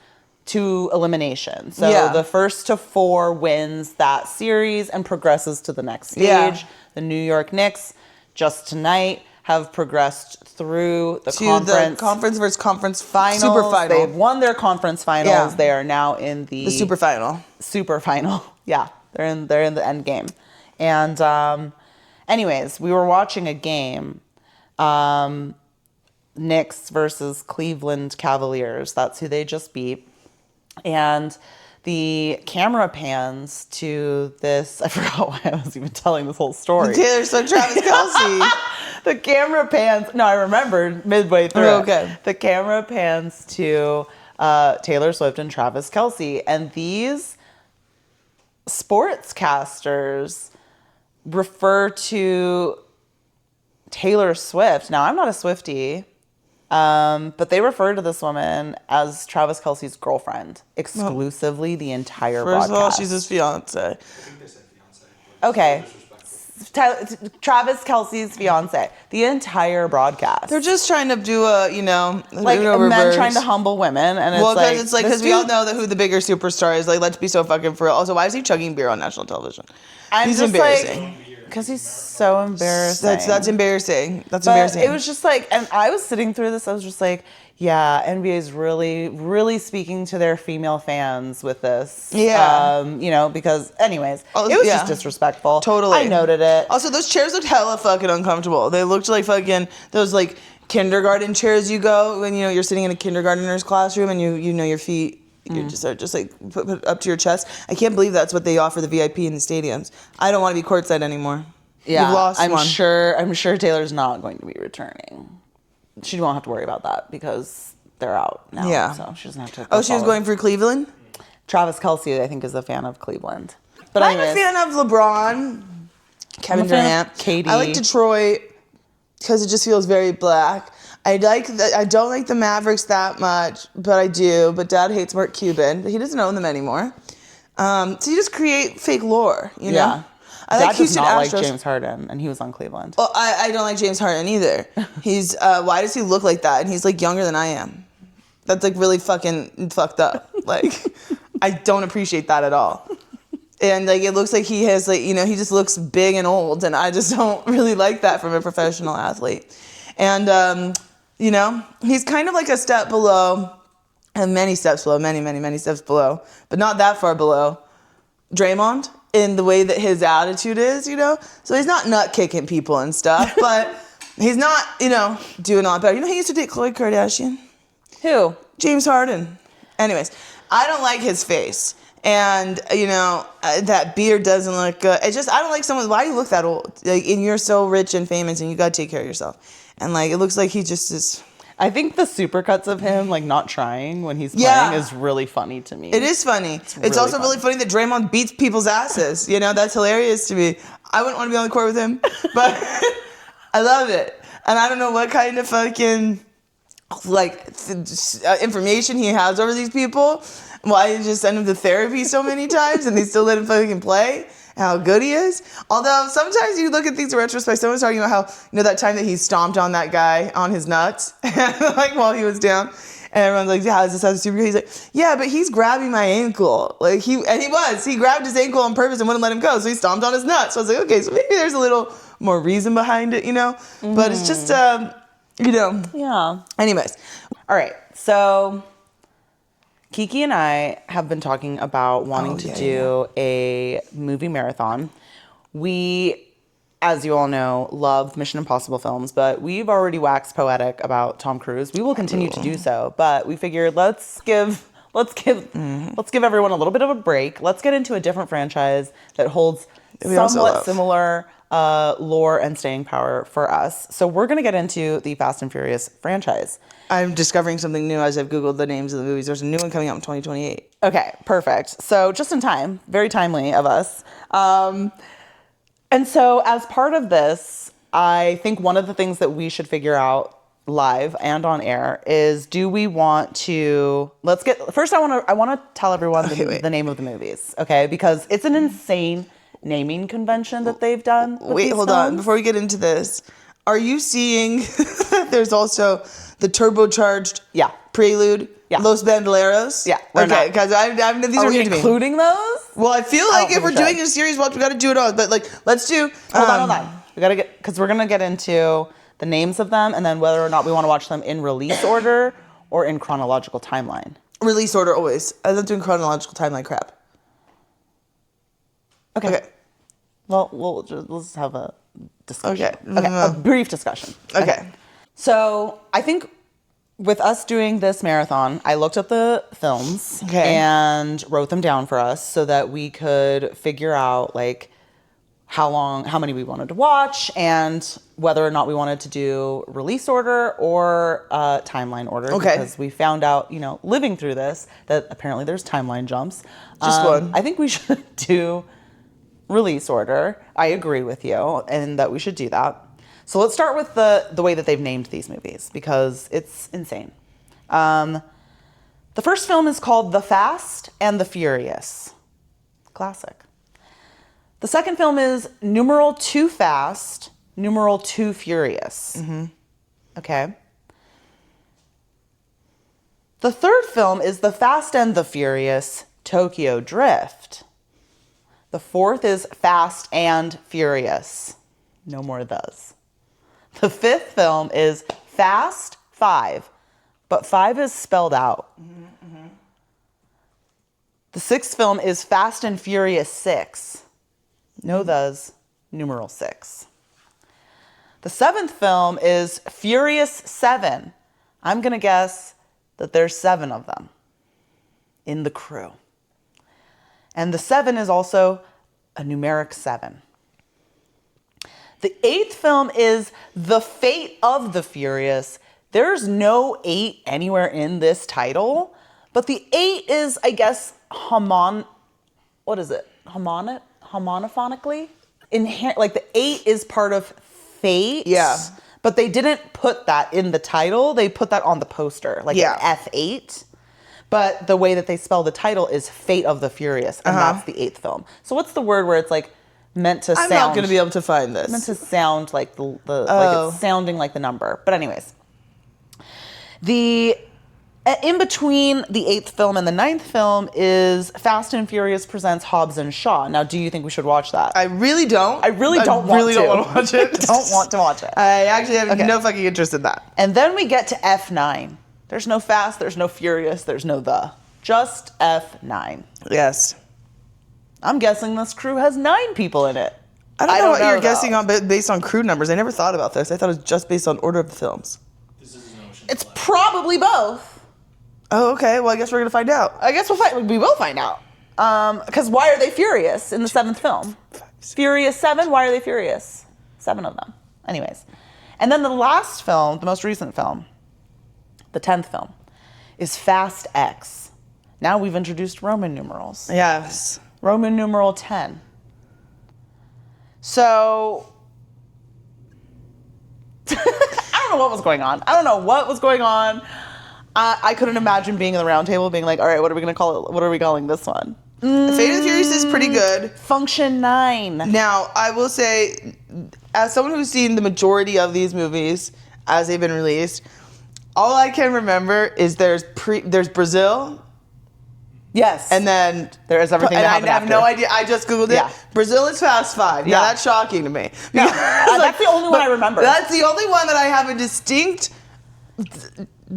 to elimination. So the first to 4 wins that series and progresses to the next stage.
Yeah.
The New York Knicks, just tonight, have progressed through the conference
versus conference
finals.
Super final.
They've won their conference finals.
Yeah.
They are now in the
super final.
Super final. Yeah, they're in the end game. And anyways, we were watching a game, Knicks versus Cleveland Cavaliers. That's who they just beat. And the camera pans to this. I forgot why I was even telling this whole story.
Taylor Swift, Travis Kelce.
The camera pans. No, I remembered midway through.
Oh, okay.
The camera pans to Taylor Swift and Travis Kelce, and these sportscasters refer to Taylor Swift. Now, I'm not a Swiftie, but they refer to this woman as Travis Kelce's girlfriend exclusively the entire broadcast.
First of all, she's his fiance.
I think they said fiance.
Okay. Travis Kelce's fiance. The entire broadcast.
They're just trying to do a,
like men trying to humble women, and it's
because we all know that who the bigger superstar is. Like, let's be so fucking for real. Also, why is he chugging beer on national television? He's embarrassing.
Because he's so embarrassing.
That's embarrassing. That's
but
embarrassing.
It was just like, and I was sitting through this. I was just like, yeah, NBA is really, really speaking to their female fans with this.
Yeah.
Because anyways, it was just disrespectful.
Totally.
I noted it.
Also, those chairs looked hella fucking uncomfortable. They looked like fucking those like kindergarten chairs you go when you're sitting in a kindergartner's classroom and your feet. You just are just like put up to your chest. I can't believe that's what they offer the VIP in the stadiums. I don't want to be courtside anymore.
Yeah,
you've lost
I'm
one.
I'm sure Taylor's not going to be returning. She won't have to worry about that because they're out now.
Yeah.
So she doesn't have to.
Oh, she was going for Cleveland?
Travis Kelce, I think, is a fan of Cleveland. But
I'm a fan of LeBron, Kevin Durant.
KD.
I like Detroit because it just feels very black. I don't like the Mavericks that much, but I do. But Dad hates Mark Cuban. He doesn't own them anymore. So you just create fake lore, you know?
Yeah.
I
Dad
like
does
Houston
not
Astros.
like James Harden, and he was on Cleveland.
Well, I don't like James Harden either. He's why does he look like that? And he's like younger than I am. That's like really fucking fucked up. Like I don't appreciate that at all. And like it looks like he has like he just looks big and old, and I just don't really like that from a professional athlete. And he's kind of like a step below, and many steps below, many steps below, but not that far below Draymond in the way that his attitude is, So he's not nut kicking people and stuff, but he's not, doing all that better. He used to date Khloe Kardashian.
Who?
James Harden. Anyways, I don't like his face. And, that beard doesn't look good. I don't like someone, why do you look that old? Like, and you're so rich and famous and you got to take care of yourself. And like, it looks like he just is.
I think the supercuts of him, like not trying when he's playing, is really funny to me.
It is funny. It's also really funny that Draymond beats people's asses. That's hilarious to me. I wouldn't want to be on the court with him, but I love it. And I don't know what kind of fucking information he has over these people. Why he just send him to therapy so many times and they still let him fucking play. How good he is. Although sometimes you look at things in retrospect. Someone's talking about how that time that he stomped on that guy on his nuts, like while he was down, and everyone's like, "How is this as a superhero?" He's like, "Yeah, but he's grabbing my ankle." Like he grabbed his ankle on purpose and wouldn't let him go, so he stomped on his nuts. So I was like, okay, so maybe there's a little more reason behind it, Mm-hmm. But it's just,
Yeah.
Anyways,
all right. So Kiki and I have been talking about wanting to do a movie marathon. We, as you all know, love Mission Impossible films, but we've already waxed poetic about Tom Cruise. We will continue to do so, but we figured let's give everyone a little bit of a break. Let's get into a different franchise that holds
we also
somewhat
love.
similar lore and staying power for us. So we're going to get into the Fast and Furious franchise.
I'm discovering something new as I've Googled the names of the movies. There's a new one coming out in 2028.
Okay, perfect. So just in time, very timely of us. And so as part of this, I think one of the things that we should figure out live and on air is, do we want to, first I want to tell everyone the name of the movies, okay? Because it's an insane naming convention that they've done.
Wait, hold on. Before we get into this, are you seeing there's also the turbocharged Prelude, Los Bandoleros?
Yeah.
Okay, because these are new to me.
Including those?
Well, I feel like if we're doing a series, we got to do it all. But like, let's do.
Hold on. We gotta because we're gonna get into the names of them and then whether or not we want to watch them in release order or in chronological timeline.
Release order always. I'm not doing chronological timeline crap.
Okay. Well, let's have a discussion.
Okay.
A brief discussion.
Okay.
So I think with us doing this marathon, I looked at the films and wrote them down for us so that we could figure out like how many we wanted to watch and whether or not we wanted to do release order or timeline order.
Okay.
Because we found out, living through this, that apparently there's timeline jumps.
Just one.
I think we should do release order. I agree with you and that we should do that. So let's start with the way that they've named these movies because it's insane. The first film is called The Fast and the Furious. Classic. The second film is numeral 2 Fast, numeral 2 Furious. Mm-hmm. Okay. The third film is The Fast and the Furious, Tokyo Drift. The fourth is Fast and Furious. No more those. The fifth film is Fast 5, but 5 is spelled out. Mm-hmm. The sixth film is Fast and Furious 6. No those, numeral 6. The seventh film is Furious 7. I'm going to guess that there's 7 of them in the crew. And the 7 is also a numeric 7. The eighth film is The Fate of the Furious. There's no 8 anywhere in this title, but the 8 is, I guess, homonophonically? Like the 8 is part of fate.
Yeah.
But they didn't put that in the title. They put that on the poster, like an F8. But the way that they spell the title is Fate of the Furious, and that's the 8th film. So what's the word where it's like meant to sound?
I'm not going to be able to find this.
Meant to sound like like it's sounding like the number. But anyways, in between the 8th film and the 9th film is Fast and Furious presents Hobbs and Shaw. Now, do you think we should watch that?
I really don't.
I really don't want to watch it. Don't want to watch it.
I actually have no fucking interest in that.
And then we get to F9. There's no Fast, there's no Furious, there's no just F9.
Yes.
I'm guessing this crew has 9 people in it.
I don't know what you're guessing on based on crew numbers. I never thought about this. I thought it was just based on order of the films.
It's probably both.
Oh, okay. Well, I guess we're going to find out.
I guess we will find out. Because why are they furious in the 7th film? Furious 7, why are they furious? 7 of them. Anyways. And then the last film, the most recent film, the 10th film, is Fast X. Now we've introduced Roman numerals.
Yes.
Roman numeral 10. So, I don't know what was going on. I couldn't imagine being in the round table being like, all right, what are we going to call it? What are we calling this one?
Fate of the Furious is pretty good.
Function 9.
Now, I will say, as someone who's seen the majority of these movies as they've been released, all I can remember is there's Brazil.
Yes.
And then
there is everything that happened
I have no idea. I just Googled it.
Yeah.
Brazil is Fast 5. Yeah. Now, that's shocking to me.
No, that's the only one I remember.
That's the only one that I have a distinct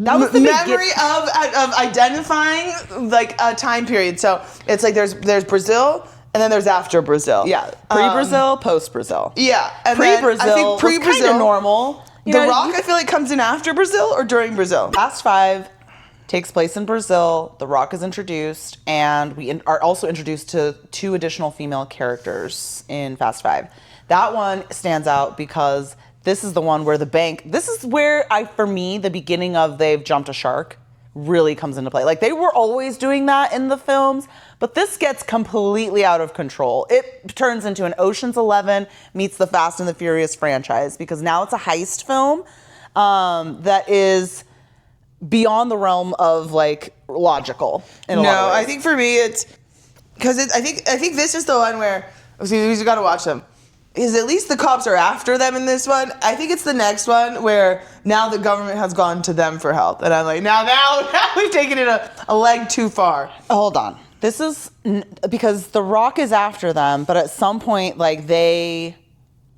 That was the
memory of identifying like a time period. So it's like there's Brazil and then there's after Brazil.
Yeah, pre-Brazil, post-Brazil.
Yeah, and
pre-Brazil.
I think
pre-Brazil was kind of normal.
The Rock, I feel like, comes in after Brazil or during Brazil.
Fast 5 takes place in Brazil. The Rock is introduced, and we are also introduced to 2 additional female characters in Fast 5. That one stands out because this is the one where the bank, this is where for me, the beginning of they've jumped a shark really comes into play. Like, they were always doing that in the films, but this gets completely out of control. It turns into an Ocean's 11 meets the Fast and the Furious franchise, because now it's a heist film that is beyond the realm of like logical in a lot of ways.
I think for me it's because I think this is the one where you got to watch them. Is at least the cops are after them in this one. I think it's the next one where now the government has gone to them for help, and I'm like, now we've taken it a leg too far.
Hold on, this is because the Rock is after them, but at some point like they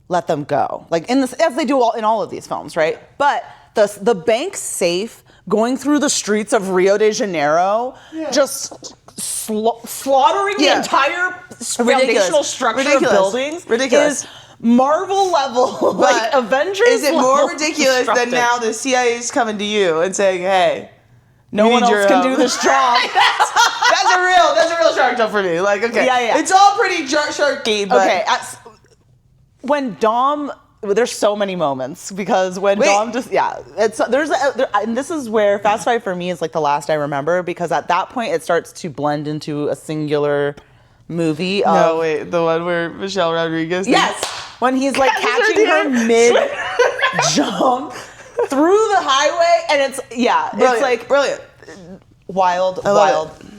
let them go, like in this, as they do in all of these films, right? But the bank safe going through the streets of Rio de Janeiro, just slaughtering the entire foundational structure of buildings.
Ridiculous.
Is Marvel level, like Avengers.
Is it more
level
ridiculous than now the CIA is coming to you and saying, "Hey,
no one else can do this job"?
That's a real shark tale for me. Like, okay,
yeah.
it's all pretty sharky, but
okay. When Dom. There's so many moments because when Dom just and this is where Fast 5 for me is like the last I remember, because at that point it starts to blend into a singular movie.
The one where Michelle Rodriguez.
Yes, when he's like catching her mid jump through the highway, and it's like
brilliant,
wild,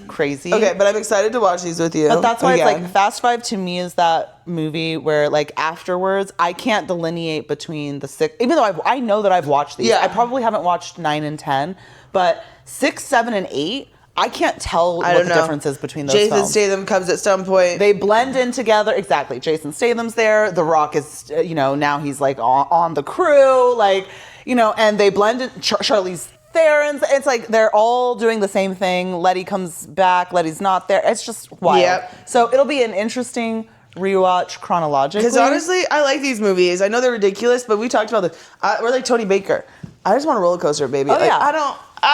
crazy.
Okay, but I'm excited to watch these with you.
But that's why it's like Fast 5 to me is that movie where like afterwards I can't delineate between the 6, even though I know that I've watched these. I probably haven't watched 9 and 10, but 6, 7, and 8 I can't tell what the difference is between those
Jason
films.
Statham comes at some point.
They blend in together. Exactly. Jason Statham's there. The Rock is, now he's like on the crew, like, and they blend in. Charlize Theron's. It's like they're all doing the same thing. Letty comes back. Letty's not there. It's just wild.
Yep.
So it'll be an interesting rewatch chronologically.
Because honestly, I like these movies. I know they're ridiculous, but we talked about this. We're like Tony Baker. I just want a roller coaster, baby.
Oh, yeah.
I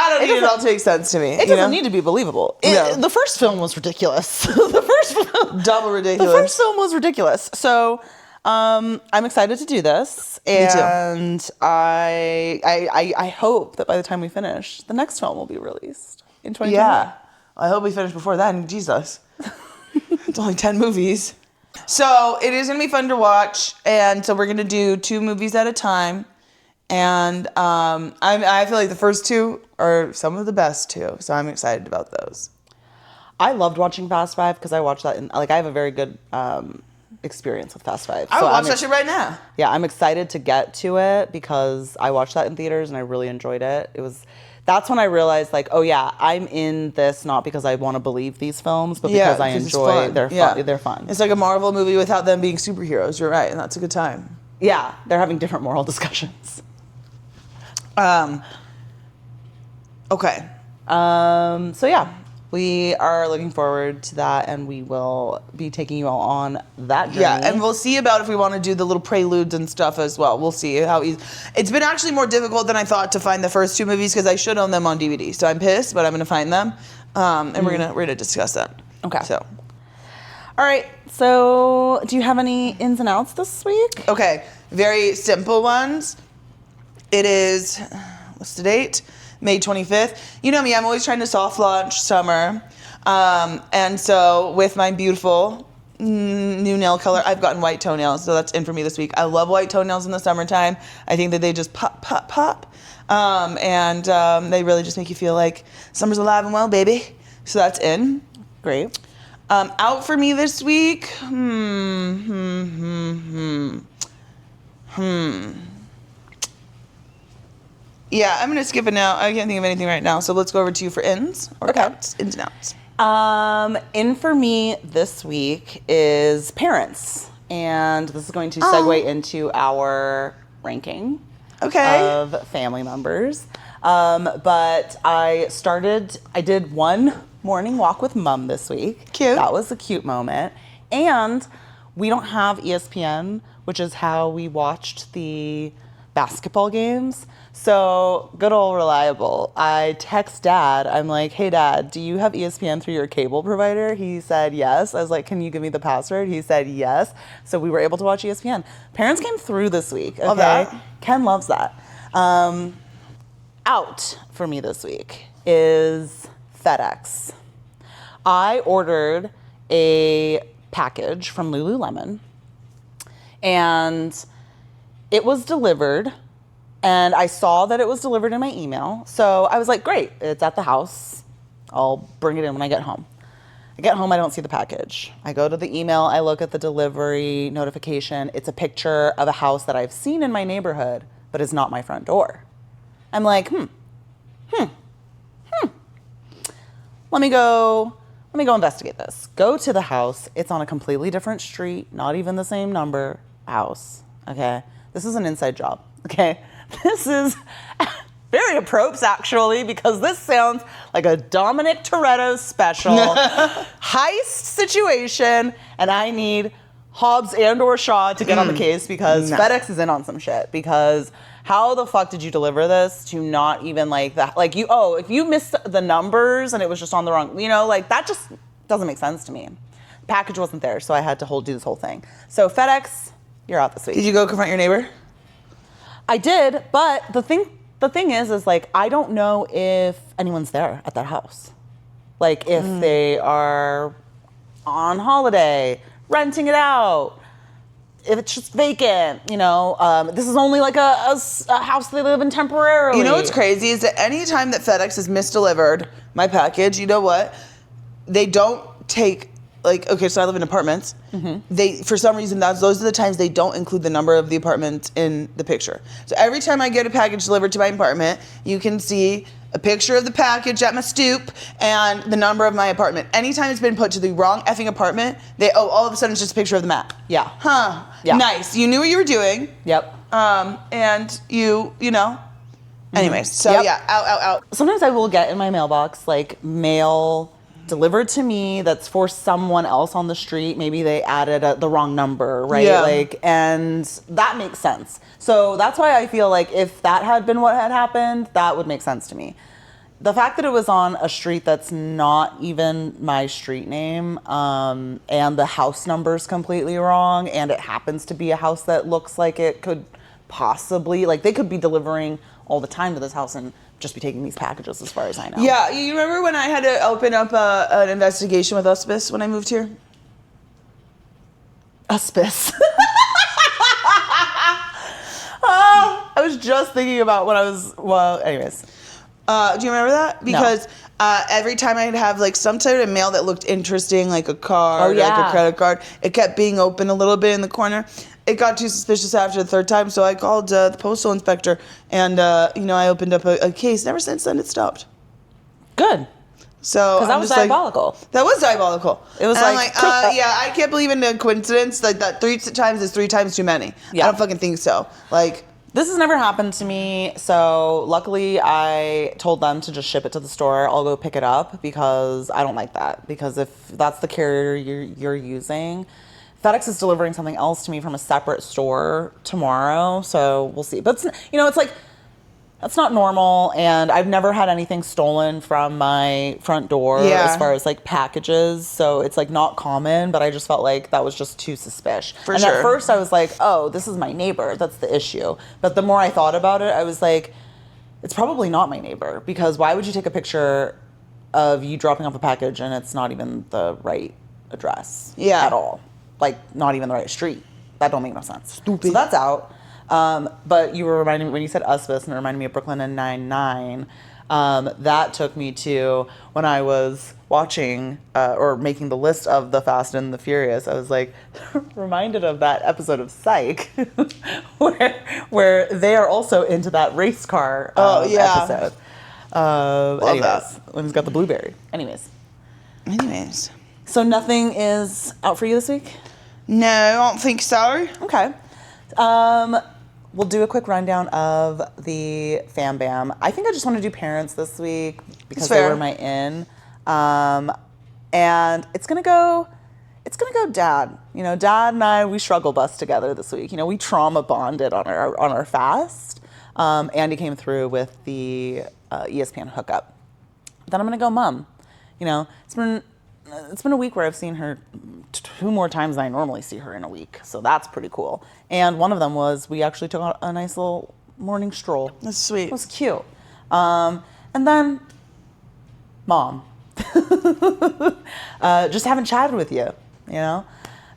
don't need it all to make sense to me.
It doesn't need to be believable. The first film was ridiculous.
Double ridiculous.
The first film was ridiculous. So I'm excited to do this. And
too.
I hope that by the time we finish, the next film will be released in 2020.
Yeah. I hope we finish before then. Jesus. It's only 10 movies. So it is going to be fun to watch. And so we're going to do 2 movies at a time. And I feel like the first 2 are some of the best too. So I'm excited about those.
I loved watching Fast 5 because I watched that I have a very good experience with Fast 5.
I would watch that shit right now.
Yeah, I'm excited to get to it because I watched that in theaters and I really enjoyed it. That's when I realized, like, oh yeah, I'm in this not because I want to believe these films, but because I enjoy. They're fun. They're fun.
It's like a Marvel movie without them being superheroes. You're right, and that's a good time.
Yeah, they're having different moral discussions.
Okay.
So yeah, we are looking forward to that, and we will be taking you all on that journey.
Yeah, and we'll see about if we want to do the little preludes and stuff as well. We'll see how easy. It's been actually more difficult than I thought to find the first 2 movies because I should own them on DVD. So I'm pissed, but I'm gonna find them, and we're gonna discuss that.
Okay.
So.
All right. So, do you have any ins and outs this week?
Okay. Very simple ones. It is, what's the date? May 25th. You know me, I'm always trying to soft launch summer. And so with my beautiful new nail color, I've gotten white toenails. So that's in for me this week. I love white toenails in the summertime. I think that they just pop, pop, pop. And they really just make you feel like summer's alive and well, baby. So that's in.
Great.
Out for me this week. Yeah, I'm going to skip it now. I can't think of anything right now. So let's go over to you for ins or outs. Ins and outs.
In for me this week is parents. And this is going to segue into our ranking of family members. But I did one morning walk with mom this week.
Cute.
That was a cute moment. And we don't have ESPN, which is how we watched the basketball games. So good old reliable. I text Dad. I'm like, hey Dad, do you have ESPN through your cable provider? He said yes. I was like, can you give me the password? He said yes. So we were able to watch ESPN. Parents came through this week. Okay,
that.
Ken loves that. Out for me this week is FedEx. I ordered a package from Lululemon, and it was delivered, and I saw that it was delivered in my email. So I was like, great, it's at the house. I'll bring it in when I get home. I get home, I don't see the package. I go to the email, I look at the delivery notification. It's a picture of a house that I've seen in my neighborhood, but is not my front door. I'm like, Let me go investigate this. Go to the house. It's on a completely different street, not even the same number house. Okay. This is an inside job. Okay. This is very appropriate actually, because this sounds like a Dominic Toretto special heist situation, and I need Hobbs and or Shaw to get on the case because FedEx is in on some shit. Because how the fuck did you deliver this to not even like that? Like if you missed the numbers and it was just on the wrong, like that just doesn't make sense to me. The package wasn't there, so I had to do this whole thing. So FedEx, you're out this week.
Did you go confront your neighbor?
I did, but the thing is like I don't know if anyone's there at that house. Like if they are on holiday, renting it out, if it's just vacant, this is only like a house they live in temporarily.
You know what's crazy is that any time that FedEx has misdelivered my package, you know what? They don't take, like, okay, so I live in apartments. They, for some reason, those are the times they don't include the number of the apartment in the picture. So every time I get a package delivered to my apartment, you can see a picture of the package at my stoop and the number of my apartment. Anytime it's been put to the wrong effing apartment, all of a sudden it's just a picture of the map.
Yeah.
Huh.
Yeah.
Nice. You knew what you were doing.
Yep.
And you know. Anyways, so yeah, out.
Sometimes I will get in my mailbox like mail delivered to me that's for someone else on the street. Maybe they added the wrong number, right?
Yeah.
And that makes sense. So that's why I feel like if that had been what had happened, that would make sense to me. The fact that it was on a street that's not even my street name, and the house number's completely wrong, and it happens to be a house that looks like it could possibly, like they could be delivering all the time to this house and just be taking these packages as far as I know.
Yeah, you remember when I had to open up an investigation with Uspis when I moved here?
Uspis. Oh, I was just thinking about when I was, anyways.
Do you remember that? Because every time I'd have like some type of mail that looked interesting, like a card, like a credit card, it kept being open a little bit in the corner. It got too suspicious after the third time, so I called the postal inspector, and I opened up a case. Ever since then, it stopped.
Good.
So
because that was diabolical.
That was diabolical.
It was
and
like
I can't believe in a coincidence. Like that 3 times is 3 times too many.
Yeah.
I don't fucking think so. Like.
This has never happened to me, so luckily I told them to just ship it to the store. I'll go pick it up because I don't like that. Because if that's the carrier you're using, FedEx is delivering something else to me from a separate store tomorrow, so we'll see. But it's like that's not normal, and I've never had anything stolen from my front door as far as like packages, so it's like not common, but I just felt like that was just too suspicious.
For sure.
At first I was like, oh, this is my neighbor, that's the issue. But the more I thought about it, I was like, it's probably not my neighbor, because why would you take a picture of you dropping off a package and it's not even the right address at all? Like, not even the right street. That don't make no sense. Stupid. So that's out. But you were reminding me, when you said Uspis, and it reminded me of Brooklyn and Nine-Nine, that took me to when I was watching or making the list of the Fast and the Furious. I was like reminded of that episode of Psych where they are also into that race car episode. Anyways, that. When he's got the blueberry. Anyways. So nothing is out for you this week?
No, I don't think so.
Okay. We'll do a quick rundown of the Fam Bam. I think I just want to do parents this week because they were my in. And it's going to go it's going to go Dad. Dad and I, we struggle bus together this week. We trauma bonded on our fast. Andy came through with the ESPN hookup. Then I'm going to go Mom. It's been a week where I've seen her 2 more times than I normally see her in a week. So that's pretty cool. And one of them was we actually took a nice little morning stroll.
That's sweet.
It was cute. And then Mom. Just haven't chatted with you,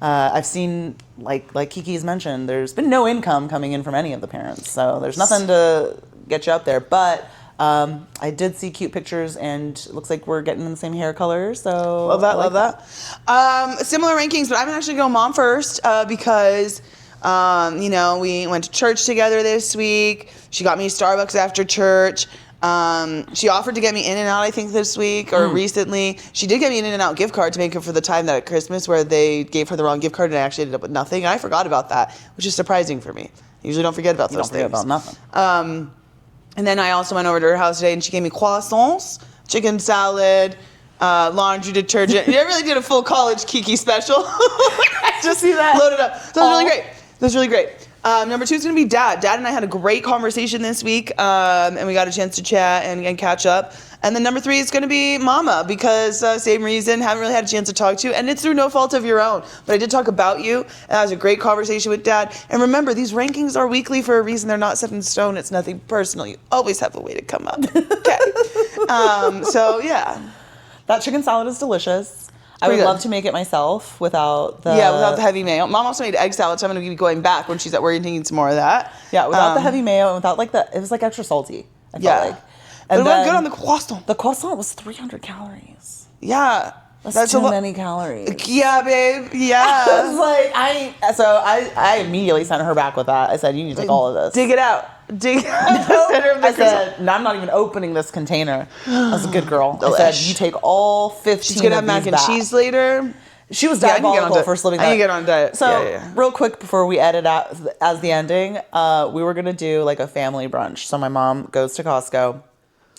I've seen, like Kiki's mentioned, there's been no income coming in from any of the parents. So there's nothing to get you up there. But I did see cute pictures, and it looks like we're getting in the same hair color. So
love that. Similar rankings, but I'm gonna actually go Mom first because we went to church together this week. She got me Starbucks after church. She offered to get me In-N-Out, I think, this week or recently. She did get me an In-N-Out gift card to make up for the time that at Christmas where they gave her the wrong gift card and I actually ended up with nothing. And I forgot about that, which is surprising for me. I usually don't forget about those things.
Don't forget about nothing.
And then I also went over to her house today and she gave me croissants, chicken salad, laundry detergent. I really did a full college Kiki special.
Just see that?
Loaded up. So that was really great. Number 2 is going to be Dad. Dad and I had a great conversation this week, and we got a chance to chat and catch up. And then number 3 is going to be Mama, because same reason, haven't really had a chance to talk to you, and it's through no fault of your own. But I did talk about you, and that was a great conversation with Dad. And remember, these rankings are weekly for a reason. They're not set in stone. It's nothing personal. You always have a way to come up. Okay. So, yeah.
That chicken salad is delicious. I would love to make it myself without the
heavy mayo. Mom also made egg salad, so I'm going to be going back when she's at work and taking some more of that.
Yeah, without the heavy mayo and without it was like extra salty, I felt like.
And but it went good on the croissant.
The croissant was 300 calories.
Yeah.
That's too many calories.
Yeah, babe. Yeah.
I was like, I immediately sent her back with that. I said, you need to take all of this.
Dig it out. Dig it out.
I said, no, I'm not even opening this container. I was a good girl.
Delish.
I said, you take all 15
She's going to have mac and cheese later.
She was diabolical for slipping that.
I can get on diet.
So, real quick before we edit out as the ending, we were going to do like a family brunch. So my mom goes to Costco.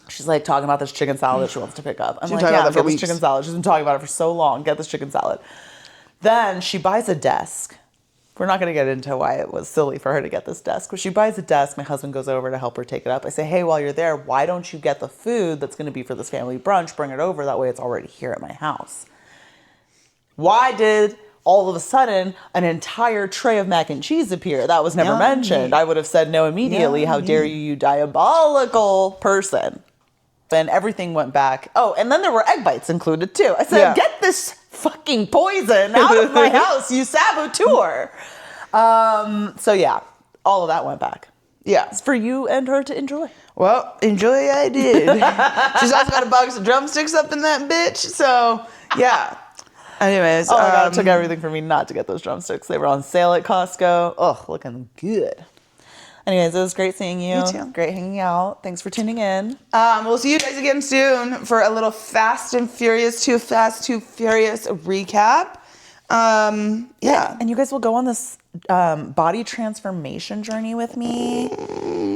She's like talking about this chicken salad that she wants to pick up. I'm like, yeah, get this chicken salad. She's been talking about it for so long. Get this chicken salad. Then she buys a desk. We're not going to get into why it was silly for her to get this desk. But she buys a desk. My husband goes over to help her take it up. I say, hey, while you're there, why don't you get the food that's going to be for this family brunch? Bring it over. That way it's already here at my house. Why did all of a sudden an entire tray of mac and cheese appear? That was never mentioned. I would have said no immediately. How dare you, you diabolical person. Then everything went back. Oh, and then there were egg bites included too. I said, get this fucking poison out of my house, you saboteur. So yeah, all of that went back.
Yeah.
It's for you and her to enjoy.
Well, enjoy I did. She's also got a box of drumsticks up in that bitch. So, yeah. Anyways.
Oh my God, it took everything for me not to get those drumsticks. They were on sale at Costco. Oh, looking good. Anyways, it was great seeing you.
You too.
Great hanging out. Thanks for tuning in.
We'll see you guys again soon for a little Fast and Furious, Too Fast, Too Furious recap. Yeah.
And you guys will go on this body transformation journey with me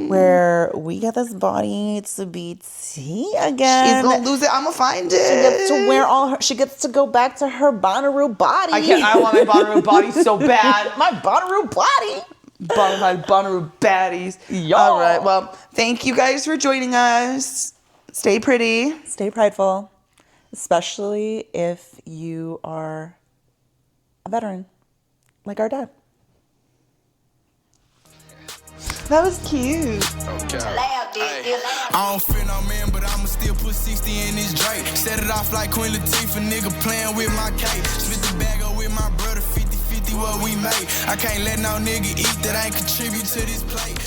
where we get this body to be tea again.
She's gonna lose it. I'm gonna find it.
She gets to wear she gets to go back to her Bonnaroo body.
I want my Bonnaroo body so bad.
My Bonnaroo body.
Bonnaroo baddies.
Y'all.
All right. Well, thank you guys for joining us. Stay pretty.
Stay prideful, especially if you are a veteran, like our dad.
That was cute.
Okay. I don't fear no man, but I'ma still put 60 in this Drake. Set it off like Queen Latifah, nigga playing with my cake. Split the bag up with my brother, 50-50 what we made. I can't let no nigga eat that ain't contribute to this plate.